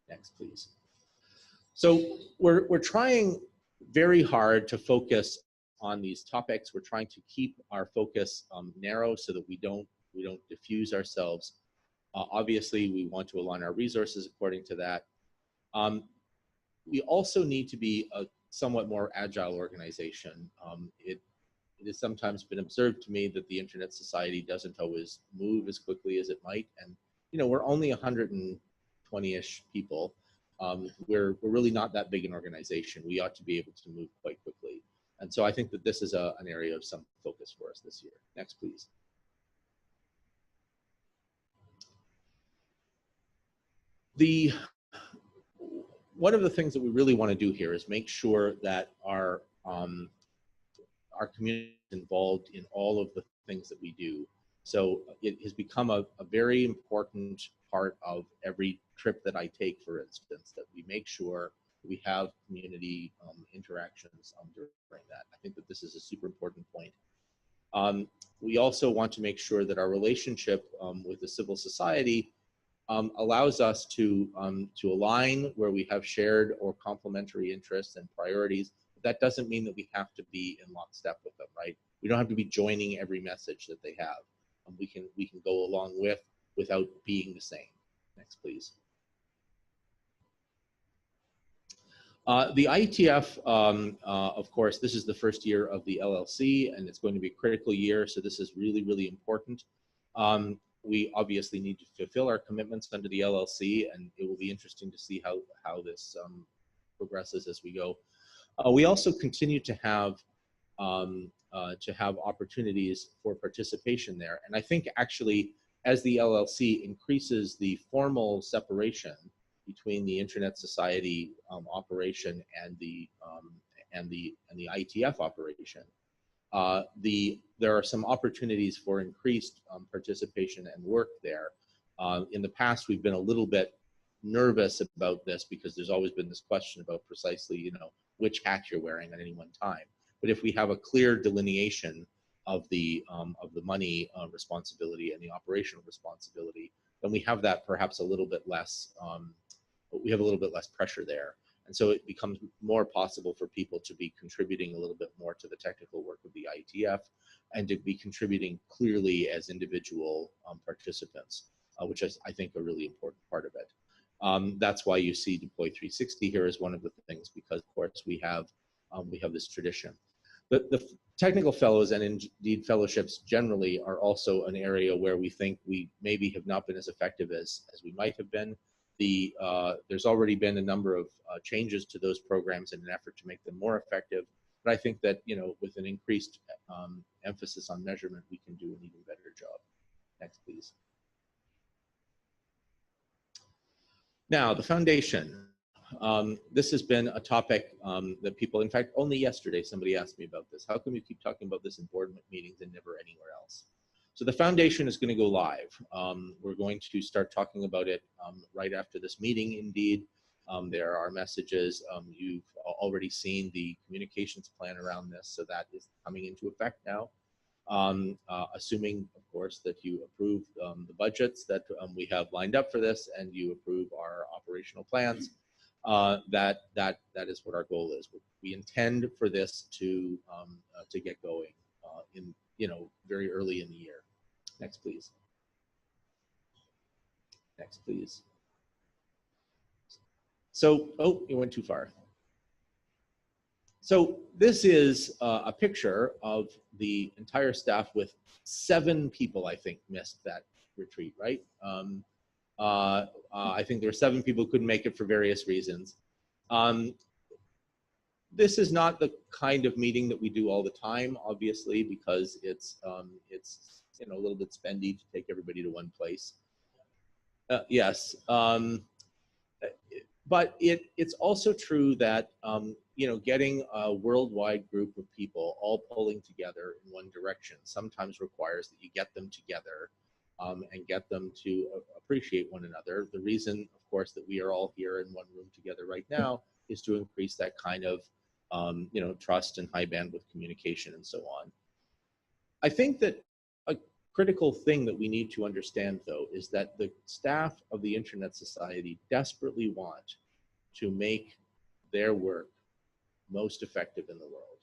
Next, please. So we're trying very hard to focus on these topics. We're trying to keep our focus narrow so that we don't diffuse ourselves. Obviously, we want to align our resources according to that. We also need to be a somewhat more agile organization. It has sometimes been observed to me that the Internet Society doesn't always move as quickly as it might. And, we're only 120-ish people. We're really not that big an organization. We ought to be able to move quite quickly. And so I think that this is an area of some focus for us this year. Next, please. One of the things that we really want to do here is make sure that our our community is involved in all of the things that we do. So it has become a very important part of every trip that I take, for instance, that we make sure we have community interactions during that. I think that this is a super important point. We also want to make sure that our relationship with the civil society allows us to align where we have shared or complementary interests and priorities. But that doesn't mean that we have to be in lockstep with them, right? We don't have to be joining every message that they have. We can go along with without being the same. Next, please. The IETF, of course, this is the first year of the LLC, and it's going to be a critical year, so this is really, really important. We obviously need to fulfill our commitments under the LLC, and it will be interesting to see how this progresses as we go. We also continue to have opportunities for participation there, and I think actually as the LLC increases the formal separation between the Internet Society operation and the IETF operation, there are some opportunities for increased participation and work there. In the past, we've been a little bit nervous about this because there's always been this question about precisely, you know, which hat you're wearing at any one time. But if we have a clear delineation of the money responsibility and the operational responsibility, then we have that perhaps a little bit less. We have a little bit less pressure there. And so it becomes more possible for people to be contributing a little bit more to the technical work of the IETF and to be contributing clearly as individual participants, which is, I think, a really important part of it. That's why you see Deploy 360 here as one of the things, because of course we have this tradition. The technical fellows and indeed fellowships generally are also an area where we think we maybe have not been as effective as we might have been. There's already been a number of changes to those programs in an effort to make them more effective. But I think that, you know, with an increased emphasis on measurement, we can do an even better job. Next, please. Now, the foundation. This has been a topic that people, in fact, only yesterday somebody asked me about this. How come you keep talking about this in board meetings and never anywhere else? So the foundation is going to go live. We're going to start talking about it right after this meeting, indeed. There are messages. You've already seen the communications plan around this, so that is coming into effect now. Assuming, of course, that you approve the budgets that we have lined up for this and you approve our operational plans, that is what our goal is. We intend for this to get going in, you know, very early in the year. Next, please. Next, please. So, oh, you went too far. So this is a picture of the entire staff with 7 people, I think, missed that retreat, right? I think there were 7 people who couldn't make it for various reasons. This is not the kind of meeting that we do all the time, obviously, because it's you know, a little bit spendy to take everybody to one place. Yes, but it's also true that you know, getting a worldwide group of people all pulling together in one direction sometimes requires that you get them together and get them to appreciate one another. The reason, of course, that we are all here in one room together right now is to increase that kind of you know, trust and high bandwidth communication and so on. I think that a critical thing that we need to understand, though, is that the staff of the Internet Society desperately want to make their work most effective in the world.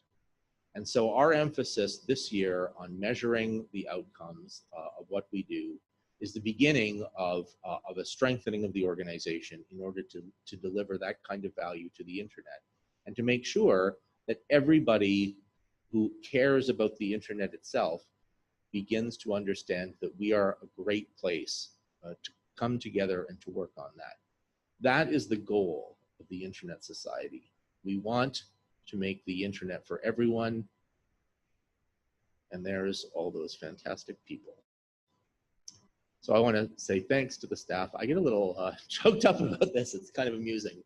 And so our emphasis this year on measuring the outcomes of what we do is the beginning of a strengthening of the organization in order to deliver that kind of value to the internet, and to make sure that everybody who cares about the internet itself begins to understand that we are a great place to come together and to work on that. That is the goal of the Internet Society. We want to make the internet for everyone, and there's all those fantastic people. So I want to say thanks to the staff. I get a little choked up about this. It's kind of amusing.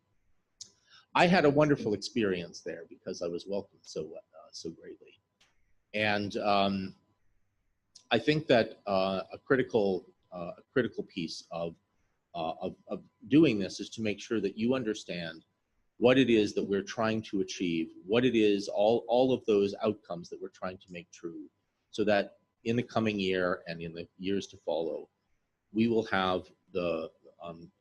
I had a wonderful experience there because I was welcomed so greatly. And I think that a critical piece of doing this is to make sure that you understand what it is that we're trying to achieve, what it is, all of those outcomes that we're trying to make true, so that in the coming year and in the years to follow, we will have the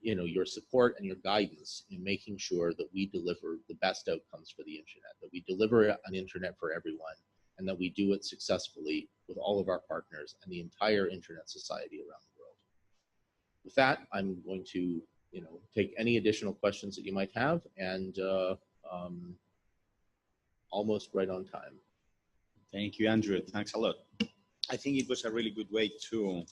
your support and your guidance in making sure that we deliver the best outcomes for the internet, that we deliver an internet for everyone, and that we do it successfully with all of our partners and the entire internet society around the world. With that, I'm going to take any additional questions that you might have, and almost right on time. Thank you, Andrew. Thanks a lot. I think it was a really good way to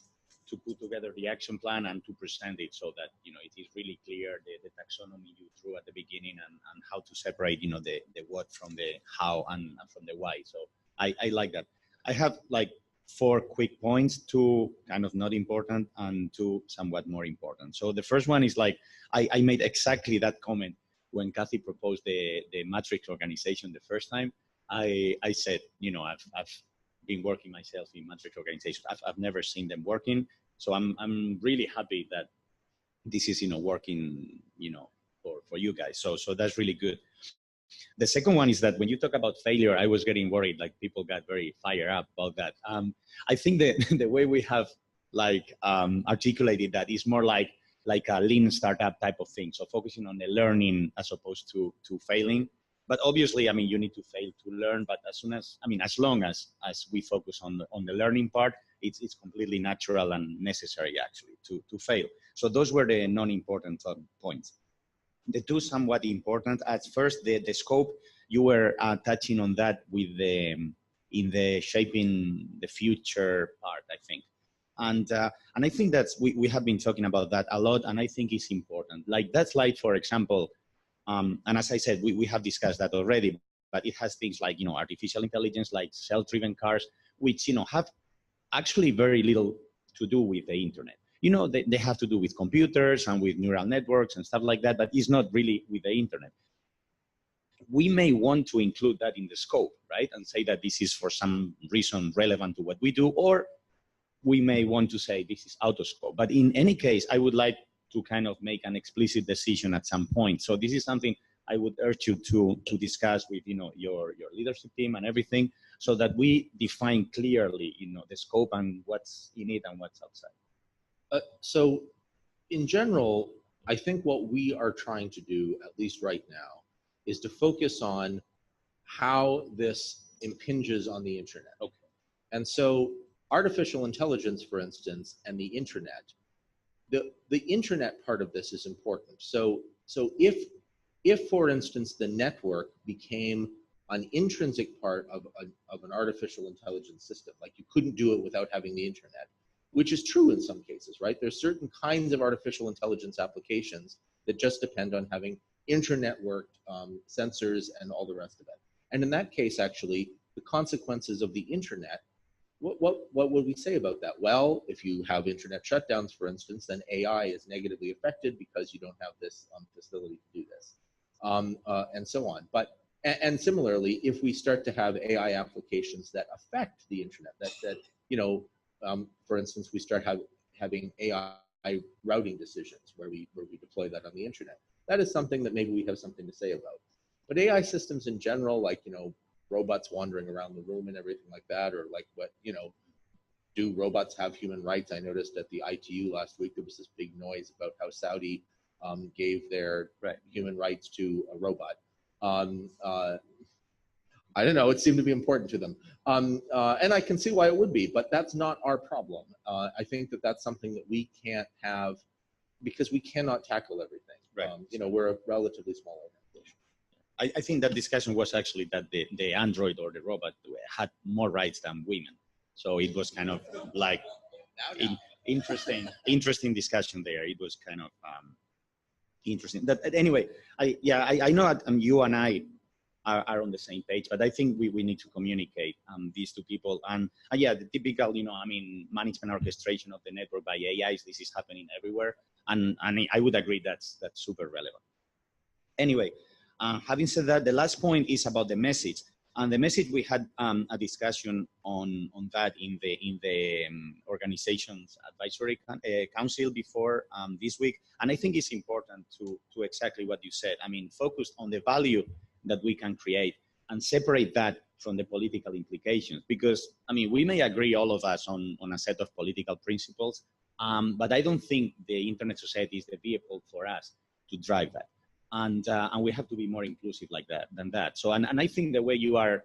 put together the action plan and to present it so that it is really clear the taxonomy you threw at the beginning, and how to separate the what from the how and from the why. So I like that. I have like 4 quick points, 2 kind of not important and 2 somewhat more important. So the first one is like I made exactly that comment when Kathy proposed the matrix organization the first time. I said, I've been working myself in matrix organizations. I've never seen them working, so I'm really happy that this is working for you guys. So that's really good. The second one is that when you talk about failure, I was getting worried, like people got very fired up about that. I think that the way we have articulated that is more like a lean startup type of thing. So focusing on the learning as opposed to failing. But obviously, you need to fail to learn. But as long as we focus on the learning part, it's completely natural and necessary actually to fail. So those were the non-important points. The 2 somewhat important. At first, the scope, you were touching on that with in the shaping the future part, I think. And I think that's, we have been talking about that a lot, and I think it's important. Like that slide, for example, and as I said, we have discussed that already, but it has things like, artificial intelligence, like self-driven cars, which, have actually very little to do with the internet. They have to do with computers and with neural networks and stuff like that, but it's not really with the internet. We may want to include that in the scope, right? And say that this is for some reason relevant to what we do, or we may want to say this is out of scope. But in any case, I would like to kind of make an explicit decision at some point. So this is something I would urge you to discuss with your leadership team and everything, so that we define clearly the scope and what's in it and what's outside. So in general, I think what we are trying to do, at least right now, is to focus on how this impinges on the internet. Okay. And so artificial intelligence, for instance, and the internet, the internet part of this is important. So if for instance, the network became an intrinsic part of an artificial intelligence system, like you couldn't do it without having the internet, which is true in some cases, right? There's certain kinds of artificial intelligence applications that just depend on having inter-networked sensors and all the rest of it. And in that case, actually, the consequences of the internet, what would we say about that? Well, if you have internet shutdowns, for instance, then AI is negatively affected because you don't have this facility to do this, and so on. And similarly, if we start to have AI applications that affect the internet, for instance, we start having AI routing decisions where we deploy that on the internet. That is something that maybe we have something to say about. But AI systems in general, like, robots wandering around the room and everything like that, or like do robots have human rights? I noticed at the ITU last week, there was this big noise about how Saudi gave their human rights to a robot. I don't know, it seemed to be important to them. And I can see why it would be, but that's not our problem. I think that that's something that we can't have because we cannot tackle everything. Right. We're a relatively small organization. I think that discussion was actually that the android or the robot had more rights than women. So it was kind of like interesting discussion there. It was kind of interesting. That anyway, I know that you and I are on the same page, but I think we need to communicate these to people. And the typical, management orchestration of the network by AIs, this is happening everywhere. And I would agree that's super relevant. Anyway, having said that, the last point is about the message. And the message, we had a discussion on that in the organization's advisory council before this week. And I think it's important to exactly what you said. I mean, focus on the value that we can create and separate that from the political implications. Because, I mean, we may agree, all of us, on a set of political principles, but I don't think the Internet Society is the vehicle for us to drive that. And we have to be more inclusive than that. So, and I think the way you are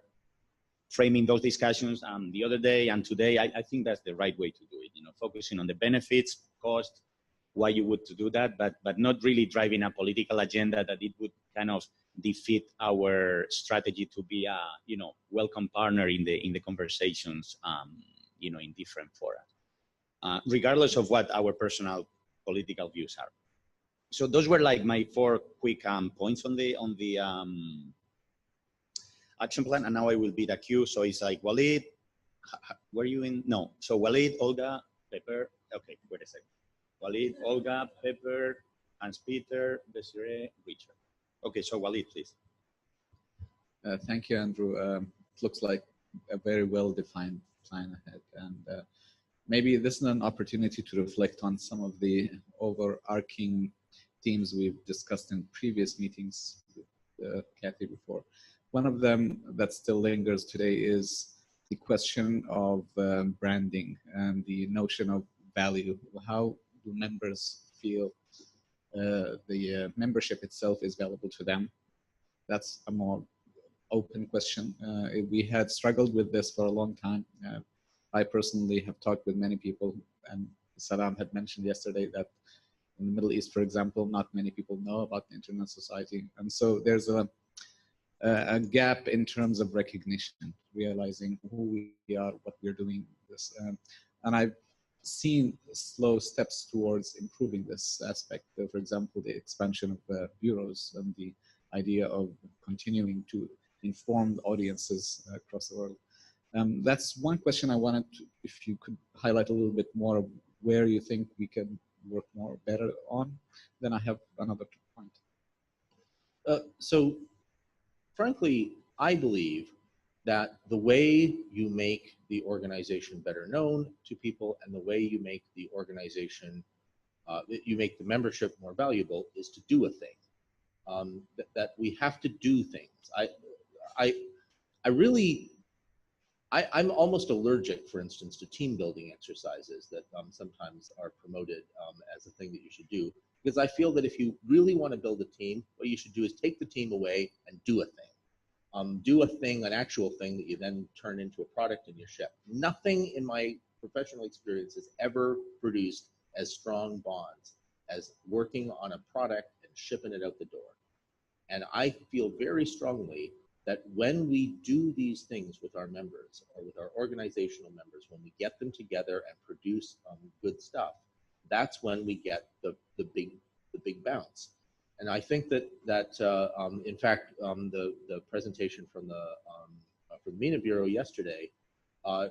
framing those discussions the other day and today, I think that's the right way to do it. You know, focusing on the benefits, cost, why you would to do that, but not really driving a political agenda that it would kind of defeat our strategy to be a, you know, welcome partner in the conversations, you know, in different fora, regardless of what our personal political views are. So those were like my 4 quick points on the action plan, and now I will be the queue. So it's like, Walid, were you in? No. So Walid, Olga, Pepper. Okay, wait a second. Walid, Olga, Pepper, Hans-Peter, Desiree, Richard. Okay, so Walid, please. Thank you, Andrew. It looks like a very well-defined plan ahead, and maybe this is an opportunity to reflect on some of the overarching themes we've discussed in previous meetings with Kathy before. One of them that still lingers today is the question of branding and the notion of value. How do members feel the membership itself is valuable to them? That's a more open question. We had struggled with this for a long time. I personally have talked with many people, and Salam had mentioned yesterday that in the Middle East, for example, not many people know about the Internet Society. And so there's a gap in terms of recognition, realizing who we are, what we're doing. This, and I've seen slow steps towards improving this aspect. For example, the expansion of bureaus and the idea of continuing to inform audiences across the world. That's one question I wanted to, if you could highlight a little bit more of where you think we can work more better on. Then I have another point. So frankly, I believe that the way you make the organization better known to people and the way you make the organization, you make the membership more valuable is to do a thing. That we have to do things. I'm almost allergic, for instance, to team building exercises that sometimes are promoted as a thing that you should do, because I feel that if you really want to build a team, what you should do is take the team away and do a thing. Do a thing, an actual thing that you then turn into a product and you ship. Nothing in my professional experience has ever produced as strong bonds as working on a product and shipping it out the door. And I feel very strongly that when we do these things with our members or with our organizational members, when we get them together and produce good stuff, that's when we get the big bounce. And I think that in fact the presentation from the MENA Bureau yesterday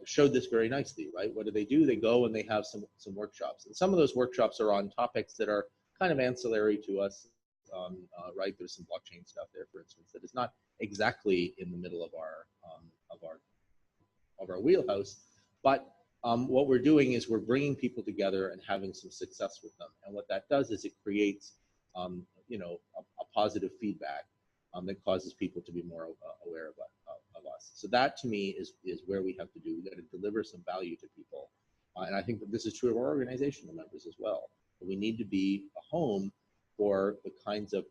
showed this very nicely, right? What do? They go and they have some workshops, and some of those workshops are on topics that are kind of ancillary to us. Right, there's some blockchain stuff there, for instance, that is not exactly in the middle of our wheelhouse, but what we're doing is we're bringing people together and having some success with them, and what that does is it creates you know, a positive feedback that causes people to be more aware of us. So that to me is where we have to do. We got to deliver some value to people, and I think that this is true of our organizational members as well. We need to be a home for the kinds of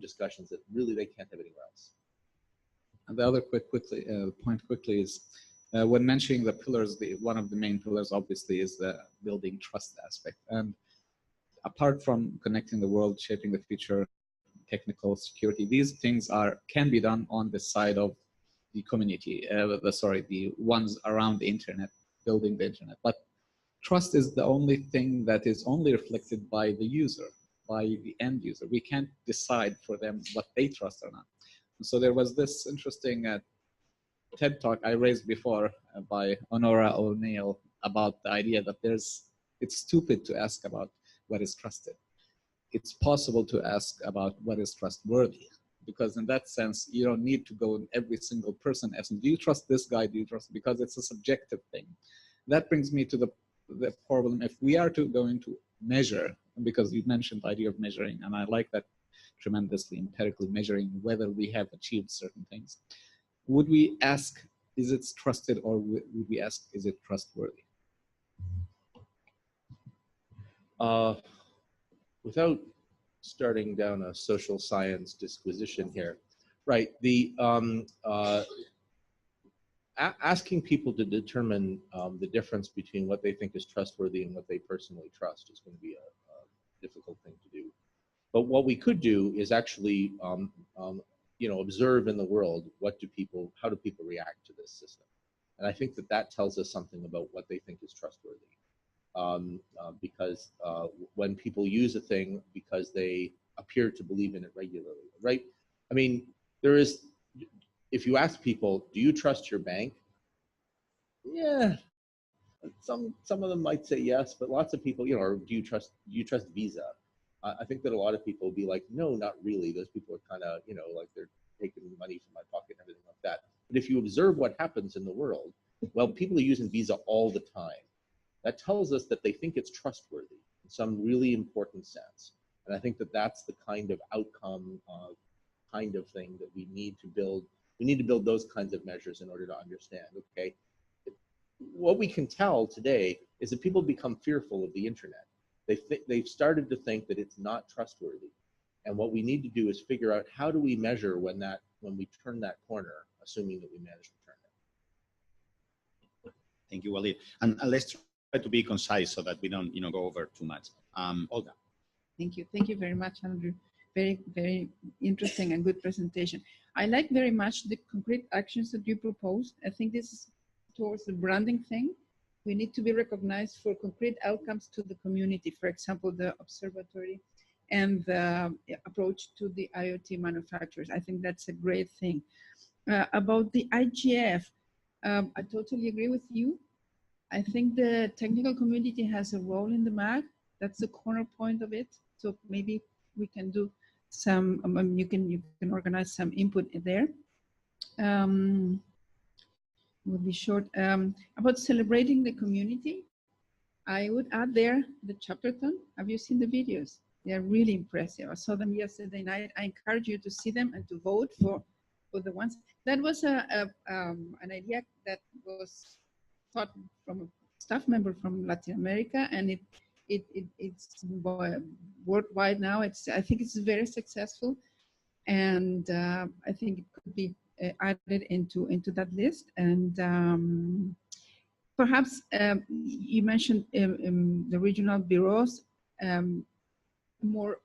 discussions that really they can't have anywhere else. And the other point quickly is when mentioning the pillars, one of the main pillars obviously is the building trust aspect. And apart from connecting the world, shaping the future, technical security, these things can be done on the side of the community, the ones around the internet, building the internet. But trust is the only thing that is only reflected by the user, by the end user. We can't decide for them what they trust or not. And so there was this interesting TED talk I raised before by Honora O'Neill about the idea that it's stupid to ask about what is trusted. It's possible to ask about what is trustworthy. because in that sense, you don't need to go in every single person asking, do you trust this guy? Do you trust? Because it's a subjective thing. That brings me to the problem. If we are going to measure, because you mentioned the idea of measuring, and I like that tremendously, empirically measuring whether we have achieved certain things, would we ask, is it trusted, or would we ask, is it trustworthy? Without starting down a social science disquisition here, right? Asking people to determine the difference between what they think is trustworthy and what they personally trust is going to be a difficult thing to do. But what we could do is actually, observe in the world, how do people react to this system? And I think that tells us something about what they think is trustworthy. Because when people use a thing because they appear to believe in it regularly, right? I mean, if you ask people, do you trust your bank? Yeah, some of them might say yes, but lots of people, or do you trust Visa? I think that a lot of people will be like, no, not really. Those people are kind of, like they're taking money from my pocket and everything like that. But if you observe what happens in the world, well, people are using Visa all the time. That tells us that they think it's trustworthy in some really important sense. And I think that that's the kind of outcome kind of thing that we need to build. We need to build those kinds of measures in order to understand, okay, what we can tell today is that people become fearful of the internet. They've started to think that it's not trustworthy. And what we need to do is figure out, how do we measure when we turn that corner, assuming that we manage to turn it. Thank you, Walid. And let's try to be concise so that we don't, go over too much. Olga. Thank you. Thank you very much, Andrew. Very, very interesting and good presentation. I like very much the concrete actions that you proposed. I think this is towards the branding thing. We need to be recognized for concrete outcomes to the community. For example, the observatory and the approach to the IoT manufacturers. I think that's a great thing. About the IGF, I totally agree with you. I think the technical community has a role in the MAG. That's the corner point of it. So maybe we can do some, you can organize some input there. Will be short. About celebrating the community, I would add there the chapterthon. Have you seen the videos? They are really impressive. I saw them yesterday night. I encourage you to see them and to vote for the ones. That was an idea that was thought from a staff member from Latin America, and it's worldwide now. I think it's very successful, and I think it could be added into that list. And perhaps you mentioned the regional bureaus, more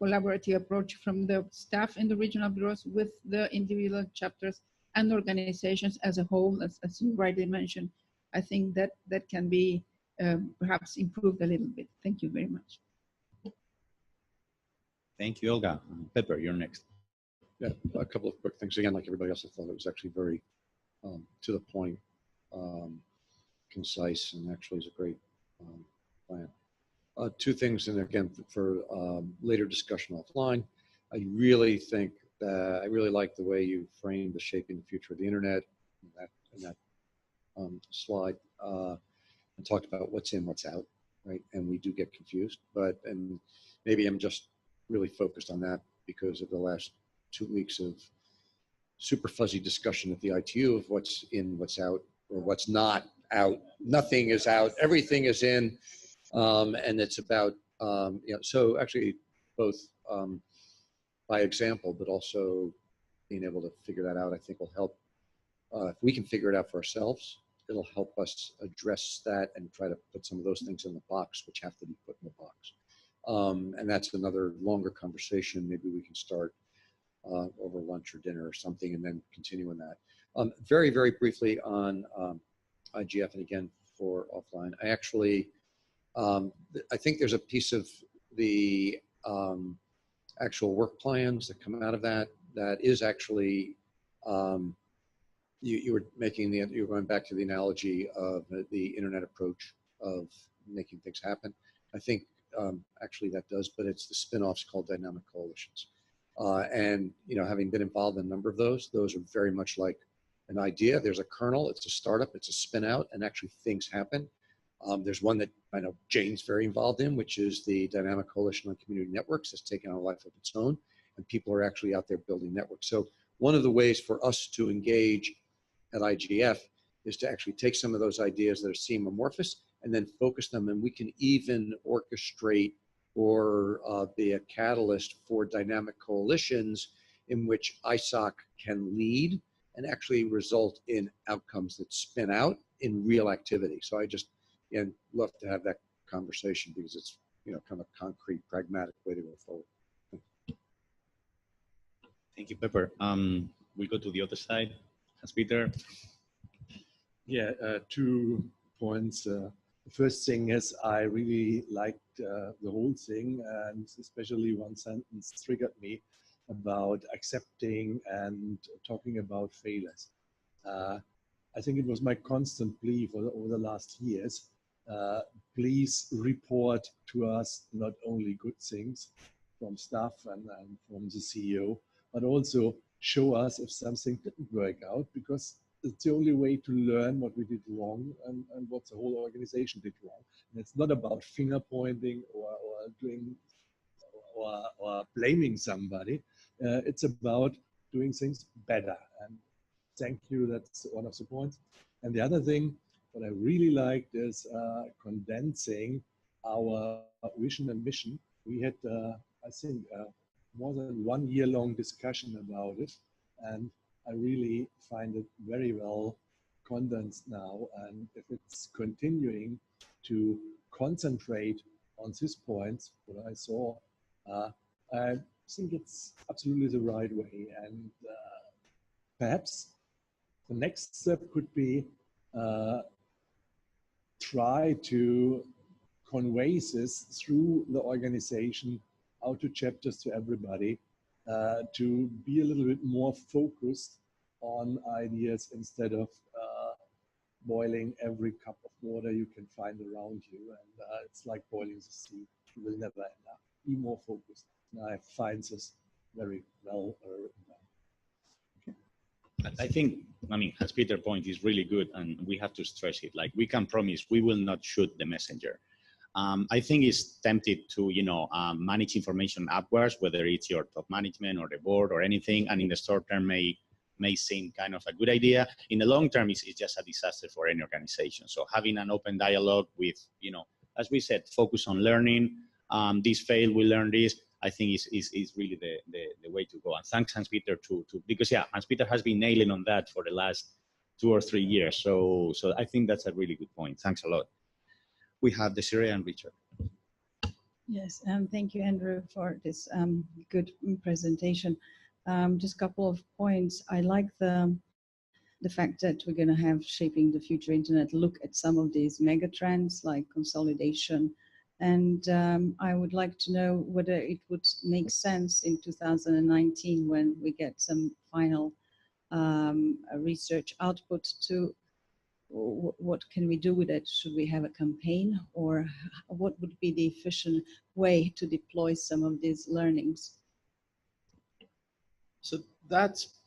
collaborative approach from the staff in the regional bureaus with the individual chapters and organizations as a whole, as you rightly mentioned. I think that can be perhaps improved a little bit. Thank you very much. Thank you, Olga. Pepper, you're next. Yeah, a couple of quick things. Again, like everybody else, I thought it was actually very to the point, concise, and actually is a great plan. Two things, and again, for later discussion offline, I really think that I really like the way you framed the shaping the future of the internet in that slide, and talked about what's in, what's out, right? And we do get confused, and maybe I'm just really focused on that because of the last 2 weeks of super fuzzy discussion at the ITU of what's in, what's out, or what's not out. Nothing is out, everything is in, and it's about, so actually both by example, but also being able to figure that out, I think will help. If we can figure it out for ourselves, it'll help us address that and try to put some of those things in the box, which have to be put in the box. And that's another longer conversation. Maybe we can start over lunch or dinner or something, and then continue in that. Very, very briefly on IGF, and again for offline, I actually, I think there's a piece of the actual work plans that come out of that is actually, you were making you were going back to the analogy of the internet approach of making things happen. I think actually that does, but it's the spin-offs called dynamic coalitions. And having been involved in a number of those are very much like an idea. There's a kernel, it's a startup, it's a spin out, and actually things happen. There's one that I know Jane's very involved in, which is the Dynamic Coalition on Community Networks. It's taken on a life of its own, and people are actually out there building networks. So one of the ways for us to engage at IGF is to actually take some of those ideas that seem amorphous and then focus them, and we can even orchestrate or be a catalyst for dynamic coalitions in which ISOC can lead and actually result in outcomes that spin out in real activity. So I just love to have that conversation because it's kind of a concrete, pragmatic way to go forward. Thank you, Pepper. We go to the other side. Hans-Peter. Yeah, 2 points. The first thing is I really liked the whole thing, and especially one sentence triggered me about accepting and talking about failures. I think it was my constant plea over the last years. Please report to us not only good things from staff and from the CEO, but also show us if something didn't work out, because it's the only way to learn what we did wrong and what the whole organization did wrong. And it's not about finger pointing or doing or blaming somebody. It's about doing things better. And thank you, that's one of the points. And the other thing, what I really liked is condensing our vision and mission. We had, I think, more than 1 year long discussion about it. And I really find it very well condensed now. And if it's continuing to concentrate on these points, what I saw, I think it's absolutely the right way. And perhaps the next step could be try to convey this through the organization out to chapters, to everybody, to be a little bit more focused on ideas instead of boiling every cup of water you can find around you. And it's like boiling the sea. You will never end up. Be more focused. And I find this very well written down. I think, Hans-Peter's point is really good, and we have to stress it. Like, we can promise we will not shoot the messenger. I think it's tempted to, manage information upwards, whether it's your top management or the board or anything, and in the short term may seem kind of a good idea. In the long term, it's just a disaster for any organization. So having an open dialogue with, as we said, focus on learning. This failed, we learned this. I think is really the way to go. And thanks, Hans-Peter, because Hans-Peter has been nailing on that for the last 2 or 3 years. So I think that's a really good point. Thanks a lot. We have Desiree and Richard. Yes, thank you, Andrew, for this good presentation. Just a couple of points. I like the fact that we're going to have Shaping the Future Internet look at some of these mega trends like consolidation. And I would like to know whether it would make sense in 2019 when we get some final research output to what can we do with it? Should we have a campaign, or what would be the efficient way to deploy some of these learnings? So that's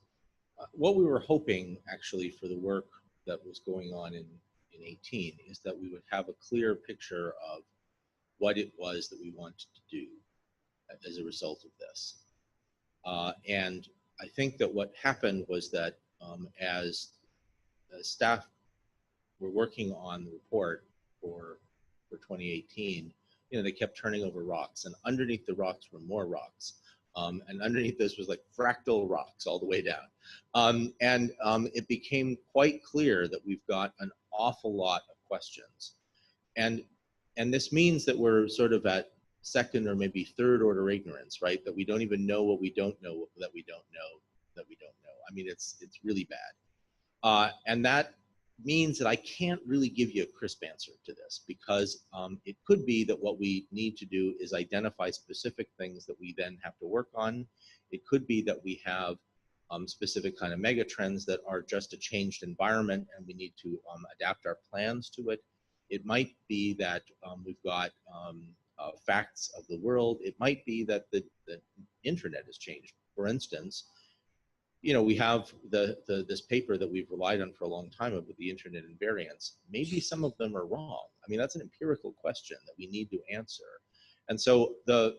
what we were hoping, actually, for the work that was going on in 18, is that we would have a clear picture of what it was that we wanted to do as a result of this. And I think that what happened was that as staff were working on the report for 2018, they kept turning over rocks, and underneath the rocks were more rocks. And underneath this was like fractal rocks all the way down. It became quite clear that we've got an awful lot of questions. And this means that we're sort of at second or maybe third order ignorance, right? That we don't even know what we don't know, that we don't know, that we don't know. I mean, it's really bad. And that means that I can't really give you a crisp answer to this, because it could be that what we need to do is identify specific things that we then have to work on. It could be that we have specific kind of mega trends that are just a changed environment and we need to adapt our plans to it. It might be that we've got facts of the world. It might be that the internet has changed for instance, we have this paper that we've relied on for a long time about the internet invariants. Maybe some of them are wrong. I mean, that's an empirical question that we need to answer. And so the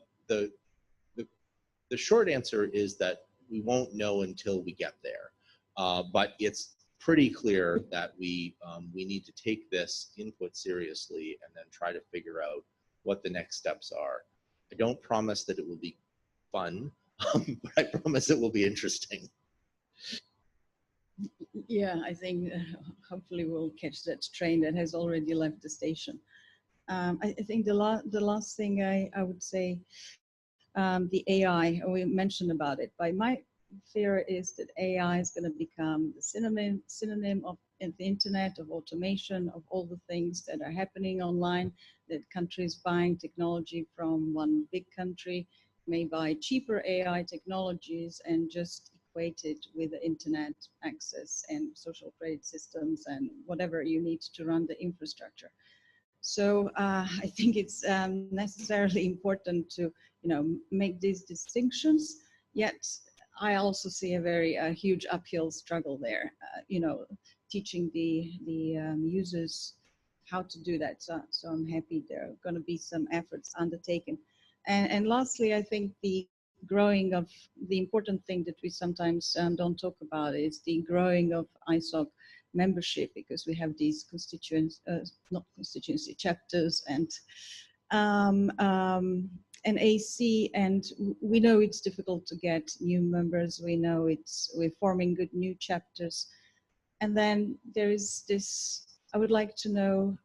short answer is that we won't know until we get there. But it's pretty clear that we need to take this input seriously and then try to figure out what the next steps are. I don't promise that it will be fun, but I promise it will be interesting. Yeah, I think hopefully we'll catch that train that has already left the station. I think the last thing I would say, the AI, we mentioned about it, but my fear is that AI is going to become the synonym of the internet, of automation, of all the things that are happening online, that countries buying technology from one big country may buy cheaper AI technologies and just equate it with the internet access and social credit systems and whatever you need to run the infrastructure. So I think it's necessarily important to, make these distinctions. Yet I also see a very huge uphill struggle there. Teaching the users how to do that. So I'm happy there are going to be some efforts undertaken. And lastly, I think the important thing that we sometimes don't talk about is the growing of ISOC membership, because we have these chapters and AC, and we know it's difficult to get new members. We know we're forming good new chapters. And then there is this, I would like to know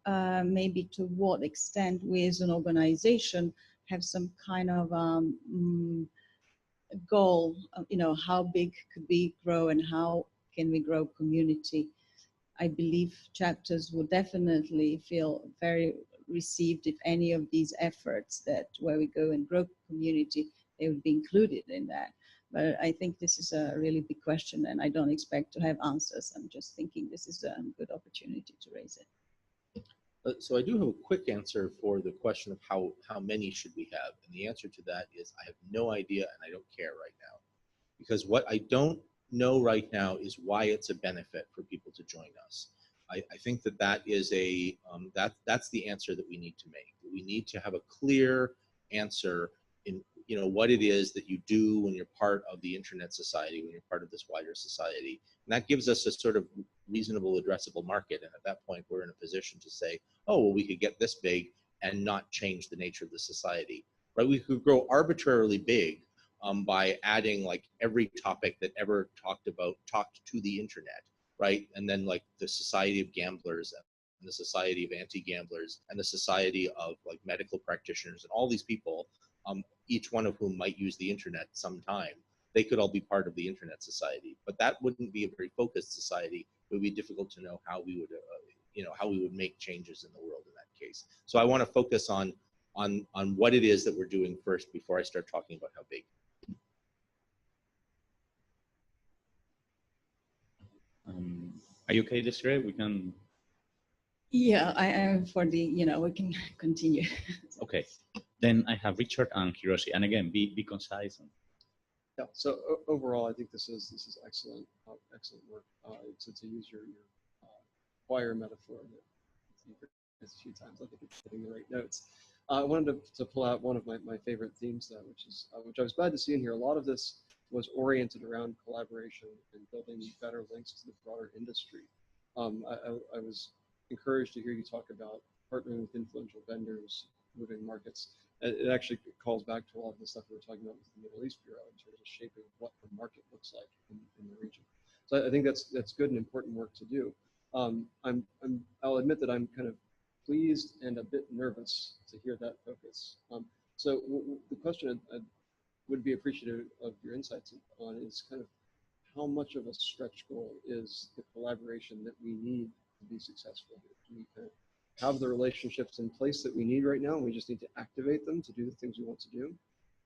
maybe to what extent we as an organization have some kind of goal, how big could we grow and how can we grow community. I believe chapters would definitely feel very received if any of these efforts that where we go and grow community, they would be included in that. But I think this is a really big question and I don't expect to have answers. I'm just thinking this is a good opportunity to raise it. So I do have a quick answer for the question of how many should we have? And the answer to that is I have no idea and I don't care right now. Because what I don't know right now is why it's a benefit for people to join us. I think that is that's the answer that we need to make. We need to have a clear answer in what it is that you do when you're part of the internet society, when you're part of this wider society. And that gives us a sort of reasonable addressable market. And at that point, we're in a position to say, oh, well, we could get this big and not change the nature of the society, right? We could grow arbitrarily big by adding like every topic that ever talked to the internet, right? And then like the Society of Gamblers and the Society of Anti-Gamblers and the Society of like medical practitioners and all these people, each one of whom might use the internet sometime, they could all be part of the internet society. But that wouldn't be a very focused society. It would be difficult to know how we would, how we would make changes in the world in that case. So I want to focus on what it is that we're doing first before I start talking about how big. Are you okay, Desiree? We can. Yeah, I am for the, we can continue. Okay, then I have Richard and Hiroshi, and again, be concise. Yeah. So overall, I think this is excellent, excellent work. To use your choir metaphor that you've heard a few times, I think it's hitting the right notes. I wanted to pull out one of my favorite themes, though, which I was glad to see in here. A lot of this was oriented around collaboration and building better links to the broader industry. I was encouraged to hear you talk about partnering with influential vendors, moving markets. It actually calls back to a lot of the stuff we were talking about with the Middle East Bureau in terms of shaping what the market looks like in the region. So I think that's good and important work to do. I'll admit that I'm kind of pleased and a bit nervous to hear that focus. So the question I would be appreciative of your insights on is kind of how much of a stretch goal is the collaboration that we need to be successful here? Do we kind of have the relationships in place that we need right now and we just need to activate them to do the things we want to do?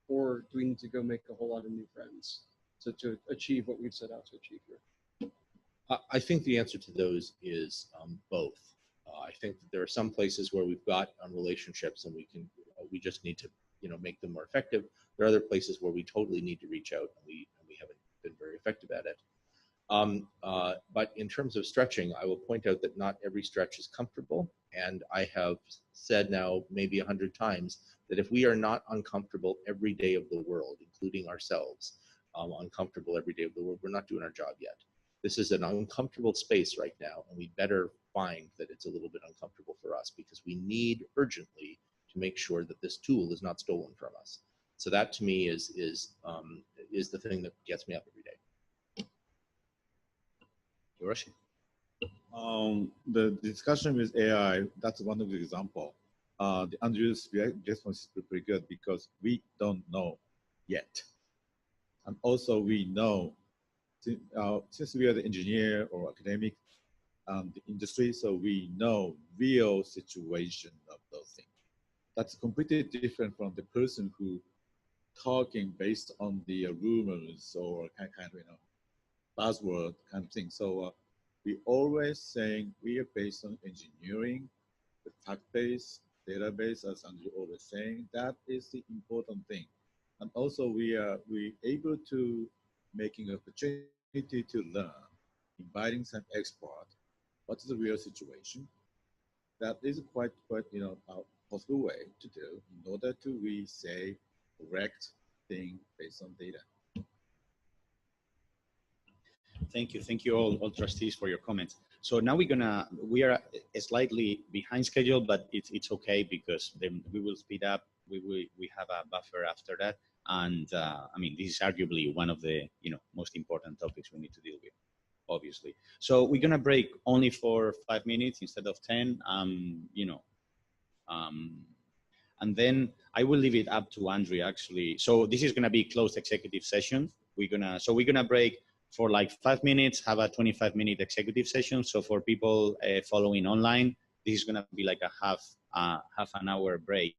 Or do we need to go make a whole lot of new friends to achieve what we've set out to achieve here? I think the answer to those is both. I think that there are some places where we've got relationships and we just need to make them more effective. There are other places where we totally need to reach out and effective at it. But in terms of stretching, I will point out that not every stretch is comfortable. And I have said now maybe 100 times that if we are not uncomfortable every day of the world, including ourselves, uncomfortable every day of the world, we're not doing our job yet. This is an uncomfortable space right now, and we better find that it's a little bit uncomfortable for us, because we need urgently to make sure that this tool is not stolen from us. So that to me is the thing that gets me up every day. Hiroshi. The discussion with AI, that's one of the example. The Andrew's response is pretty good because we don't know yet. And also we know, since we are the engineer or academic the industry, so we know real situation of those things. That's completely different from the person who talking based on the rumors or kind of buzzword kind of thing. So we always saying we are based on engineering, the fact-based database, as Andrew always saying, that is the important thing. And also we able to making an opportunity to learn, inviting some expert, what is the real situation. That is quite a possible way to do in order to we say correct thing based on data. Thank you all trustees for your comments. So now we are slightly behind schedule, but it's okay because then we will speed up. We have a buffer after that. And I mean, this is arguably one of the most important topics we need to deal with, obviously. So we're gonna break only for 5 minutes instead of 10. And then I will leave it up to Andrew actually. So this is gonna be closed executive session. We're gonna break for like 5 minutes, have a 25-minute executive session. So for people following online, this is gonna be like a half an hour break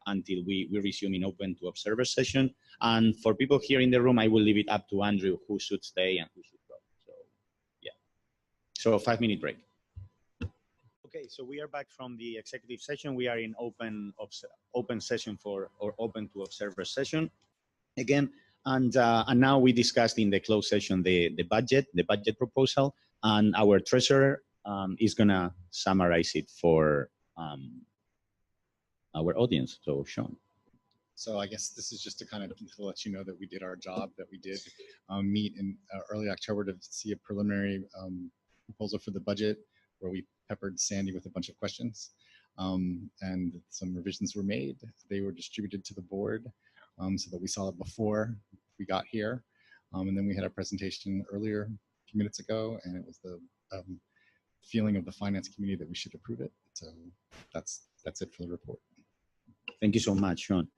until we resume in open to observer session. And for people here in the room, I will leave it up to Andrew who should stay and who should go. So yeah, so a 5-minute break. Okay, so we are back from the executive session. We are in open session or open to observer session again. And now we discussed in the closed session the budget proposal, and our treasurer is gonna summarize it for our audience. So Sean. So I guess this is just to kind of to let you know that we did our job, that we did meet in early October to see a preliminary proposal for the budget where we peppered Sandy with a bunch of questions, and some revisions were made. They were distributed to the board so that we saw it before we got here. And then we had a presentation earlier, a few minutes ago, and it was the feeling of the finance committee that we should approve it. So that's it for the report. Thank you so much, Sean.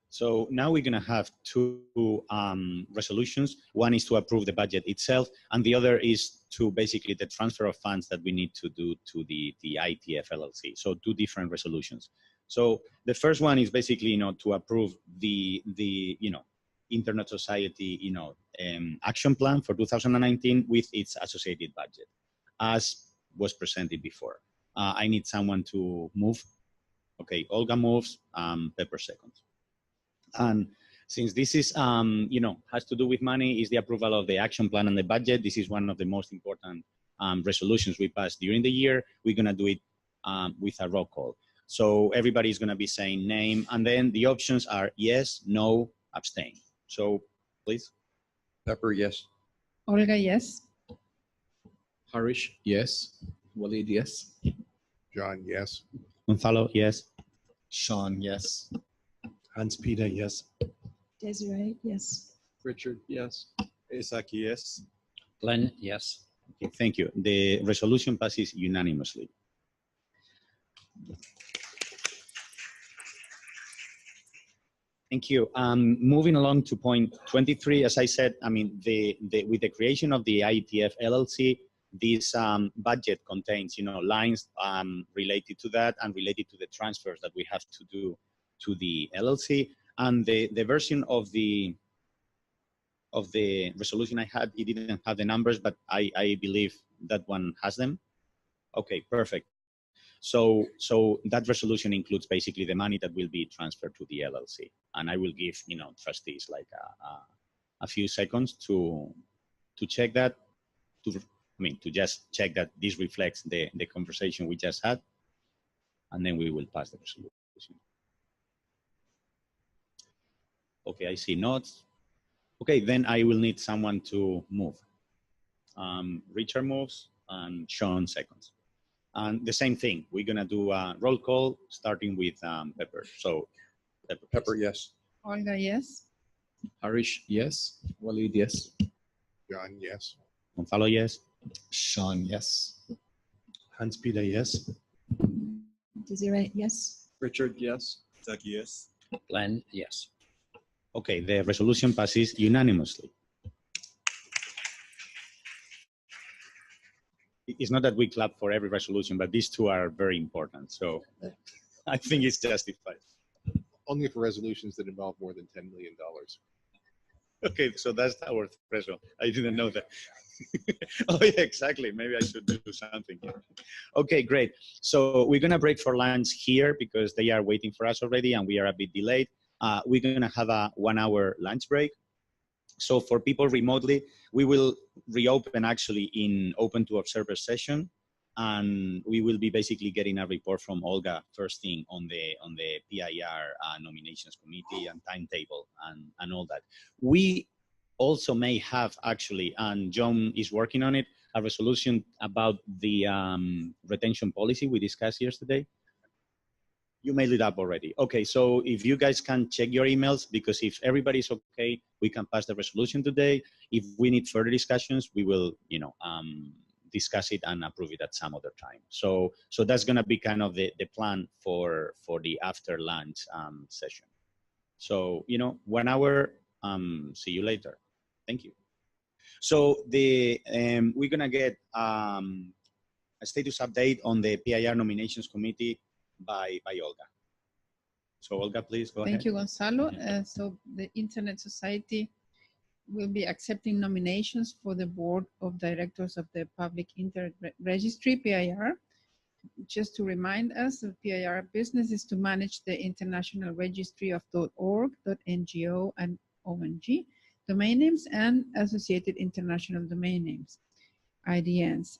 So now we're going to have two resolutions. One is to approve the budget itself, and the other is to basically the transfer of funds that we need to do to the IETF LLC. So two different resolutions. So the first one is basically, to approve the Internet Society, action plan for 2019 with its associated budget, as was presented before. I need someone to move. Okay, Olga moves, Pepper seconds. And since this is, has to do with money, is the approval of the action plan and the budget. This is one of the most important resolutions we passed during the year. We're gonna do it with a roll call. So everybody's gonna be saying name, and then the options are yes, no, abstain. So please. Pepper, yes. Olga, yes. Harish, yes. Walid, yes. John, yes. Gonzalo, yes. Sean, yes. Hans-Peter, yes. Desiree, yes. Richard, yes. Isaac, yes. Glenn, yes. Okay, thank you. The resolution passes unanimously. Thank you. Moving along to point 23, as I said, I mean, with the creation of the IETF LLC, this budget contains, lines related to that and related to the transfers that we have to do to the LLC. And the version of the resolution I had, it didn't have the numbers, but I believe that one has them. Okay, perfect. So that resolution includes basically the money that will be transferred to the LLC. And I will give, trustees like a few seconds to to check that, to just check that this reflects the conversation we just had, and then we will pass the resolution. Okay, I see nods. Okay, then I will need someone to move. Richard moves and Sean seconds. And the same thing, we're gonna do a roll call starting with Pepper. So Pepper, yes. Olga, yes. Harish, yes. Walid, yes. John, yes. Gonzalo, yes. Sean, yes. Hans-Peter, yes. Desiree, yes. Richard, yes. Zach, yes. Glenn, yes. Okay, the resolution passes unanimously. It's not that we clap for every resolution, but these two are very important. So I think it's justified. Only for resolutions that involve more than $10 million. Okay, so that's our threshold. I didn't know that. Oh yeah, exactly. Maybe I should do something here. Okay, great. So we're gonna break for lunch here because they are waiting for us already and we are a bit delayed. We're gonna have a 1 hour lunch break. So for people remotely, we will reopen actually in open to observer session, and we will be basically getting a report from Olga first thing on the PIR nominations committee and timetable and all that. We also may have actually, and John is working on it, a resolution about the retention policy we discussed yesterday. You mailed it up already. Okay, so if you guys can check your emails, because if everybody's okay, we can pass the resolution today. If we need further discussions, we will, discuss it and approve it at some other time. So that's gonna be kind of the plan for the after lunch session. So, 1 hour, see you later. Thank you. So we're gonna get a status update on the PIR nominations committee by Olga. So Olga, please go ahead. Thank you, Gonzalo. So the Internet Society will be accepting nominations for the Board of Directors of the Public Internet Registry, PIR. Just to remind us, the PIR business is to manage the International Registry of .org, .ngo, and .ong domain names and associated international domain names, IDNs.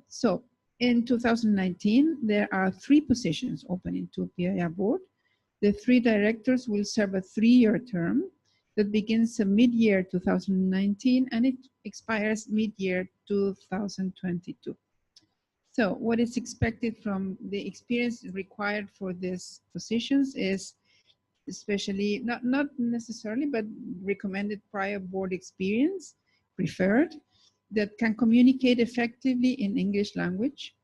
So in 2019, there are 3 positions open into PIR board. The 3 directors will serve a 3-year term that begins mid-year 2019 and it expires mid-year 2022. So what is expected from the experience required for these positions is especially, not necessarily, but recommended prior board experience, preferred, that can communicate effectively in English language,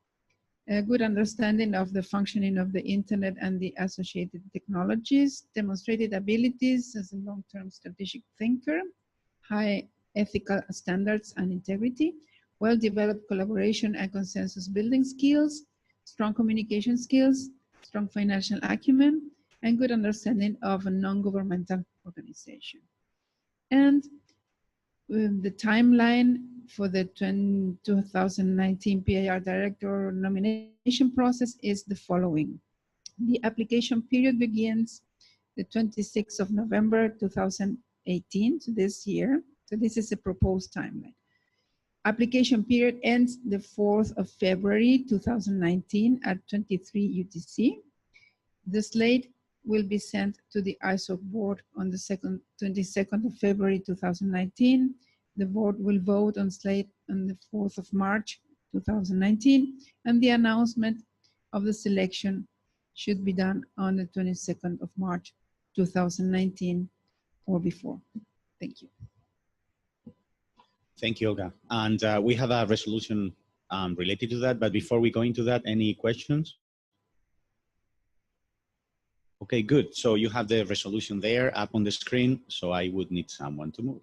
a good understanding of the functioning of the internet and the associated technologies, demonstrated abilities as a long-term strategic thinker, high ethical standards and integrity, well-developed collaboration and consensus building skills, strong communication skills, strong financial acumen, and good understanding of a non-governmental organization. And the timeline for the 2019 PIR director nomination process is the following. The application period begins the 26th of November 2018, so this year. So this is a proposed timeline. Application period ends the 4th of February 2019 at 23 UTC. The slate will be sent to the ISOC board on the 22nd of February 2019. The board will vote on slate on the 4th of March 2019, and the announcement of the selection should be done on the 22nd of March 2019 or before. Thank you. Thank you, Olga. And we have a resolution related to that, but before we go into that, any questions? Okay, good. So you have the resolution there up on the screen, so I would need someone to move.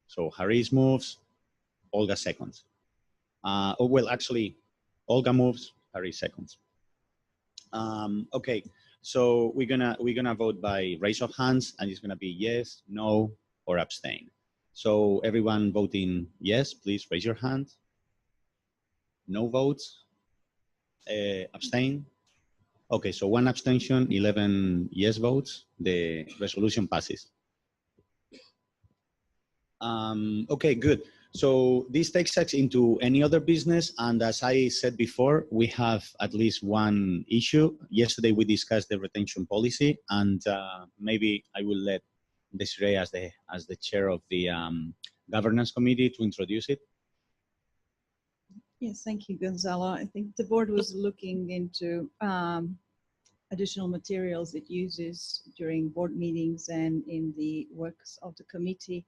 So Haris moves, Olga seconds. Oh, well, actually, Olga moves, Haris seconds. Okay, so we're gonna vote by raise of hands, and it's gonna be yes, no, or abstain. So everyone voting yes, please raise your hand. No votes, abstain. Okay, so 1 abstention, 11 yes votes. The resolution passes. Okay, good. So this takes us into any other business. And as I said before, we have at least one issue. Yesterday, we discussed the retention policy, and maybe I will let Desiree as the chair of the governance committee to introduce it. Yes, thank you, Gonzalo. I think the board was looking into additional materials it uses during board meetings and in the works of the committee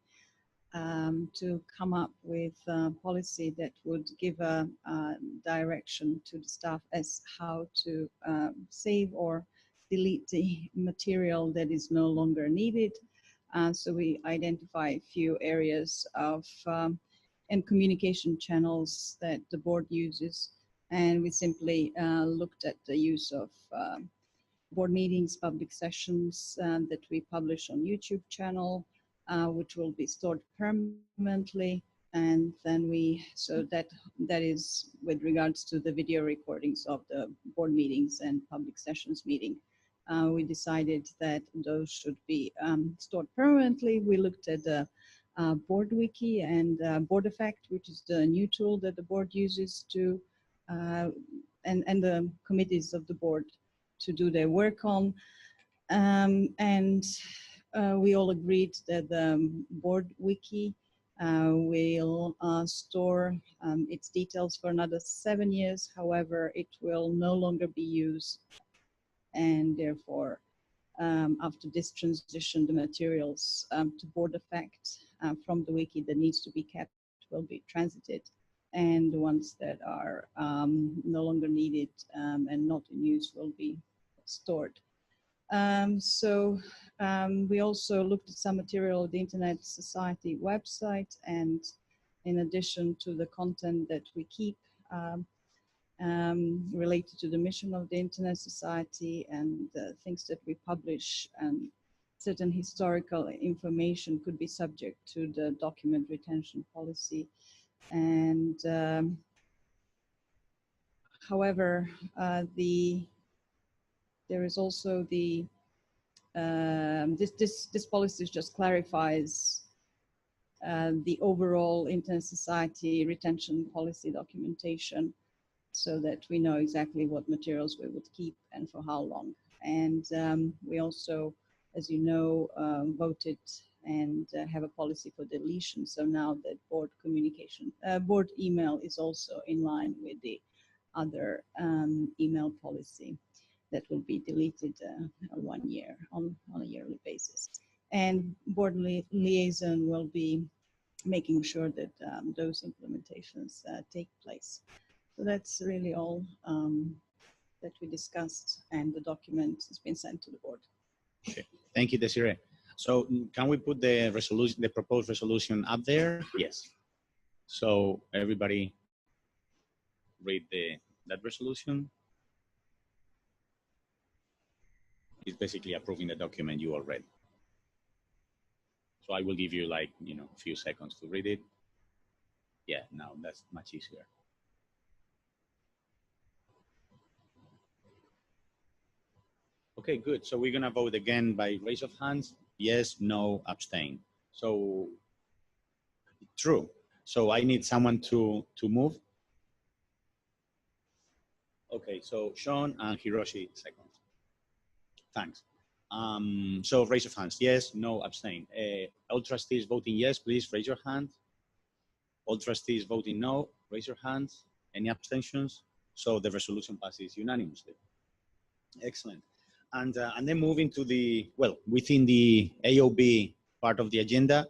to come up with a policy that would give a direction to the staff as how to save or delete the material that is no longer needed. So we identify a few areas of and communication channels that the board uses. And we simply looked at the use of board meetings, public sessions that we publish on YouTube channel, which will be stored permanently. And then so that is with regards to the video recordings of the board meetings and public sessions meeting. We decided that those should be stored permanently. We looked at the board wiki and board effect, which is the new tool that the board uses to and the committees of the board to do their work on. We all agreed that the board wiki will store its details for another 7 years. However, it will no longer be used, and therefore after this transition, the materials to board effect from the wiki that needs to be kept will be transited, and the ones that are no longer needed and not in use will be stored. We also looked at some material of the Internet Society website, and in addition to the content that we keep related to the mission of the Internet Society and things that we publish, and certain historical information could be subject to the document retention policy. And however, there is also the this policy just clarifies the overall Internet Society retention policy documentation, so that we know exactly what materials we would keep and for how long. And we also, as you know, voted and have a policy for deletion. So now that board communication, board email is also in line with the other email policy that will be deleted 1 year on a yearly basis. And board liaison will be making sure that those implementations take place. So that's really all that we discussed, and the document has been sent to the board. Okay. Thank you, Desiree. So can we put the resolution, the proposed resolution up there? Yes. So everybody read that resolution. It's basically approving the document you all read. So I will give you like, a few seconds to read it. Yeah, now that's much easier. Okay, good. So we're gonna vote again by raise of hands. Yes, no, abstain. So true. So I need someone to move. Okay, so Sean and Hiroshi second. Thanks. So raise of hands. Yes, no, abstain. All trustees voting yes, please raise your hand. All trustees voting no, raise your hands. Any abstentions? So the resolution passes unanimously. Excellent. And then moving to within the AOB part of the agenda,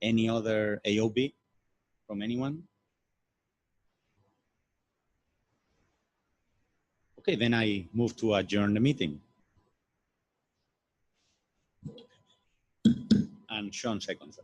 any other AOB from anyone? Okay, then I move to adjourn the meeting. And Sean seconds.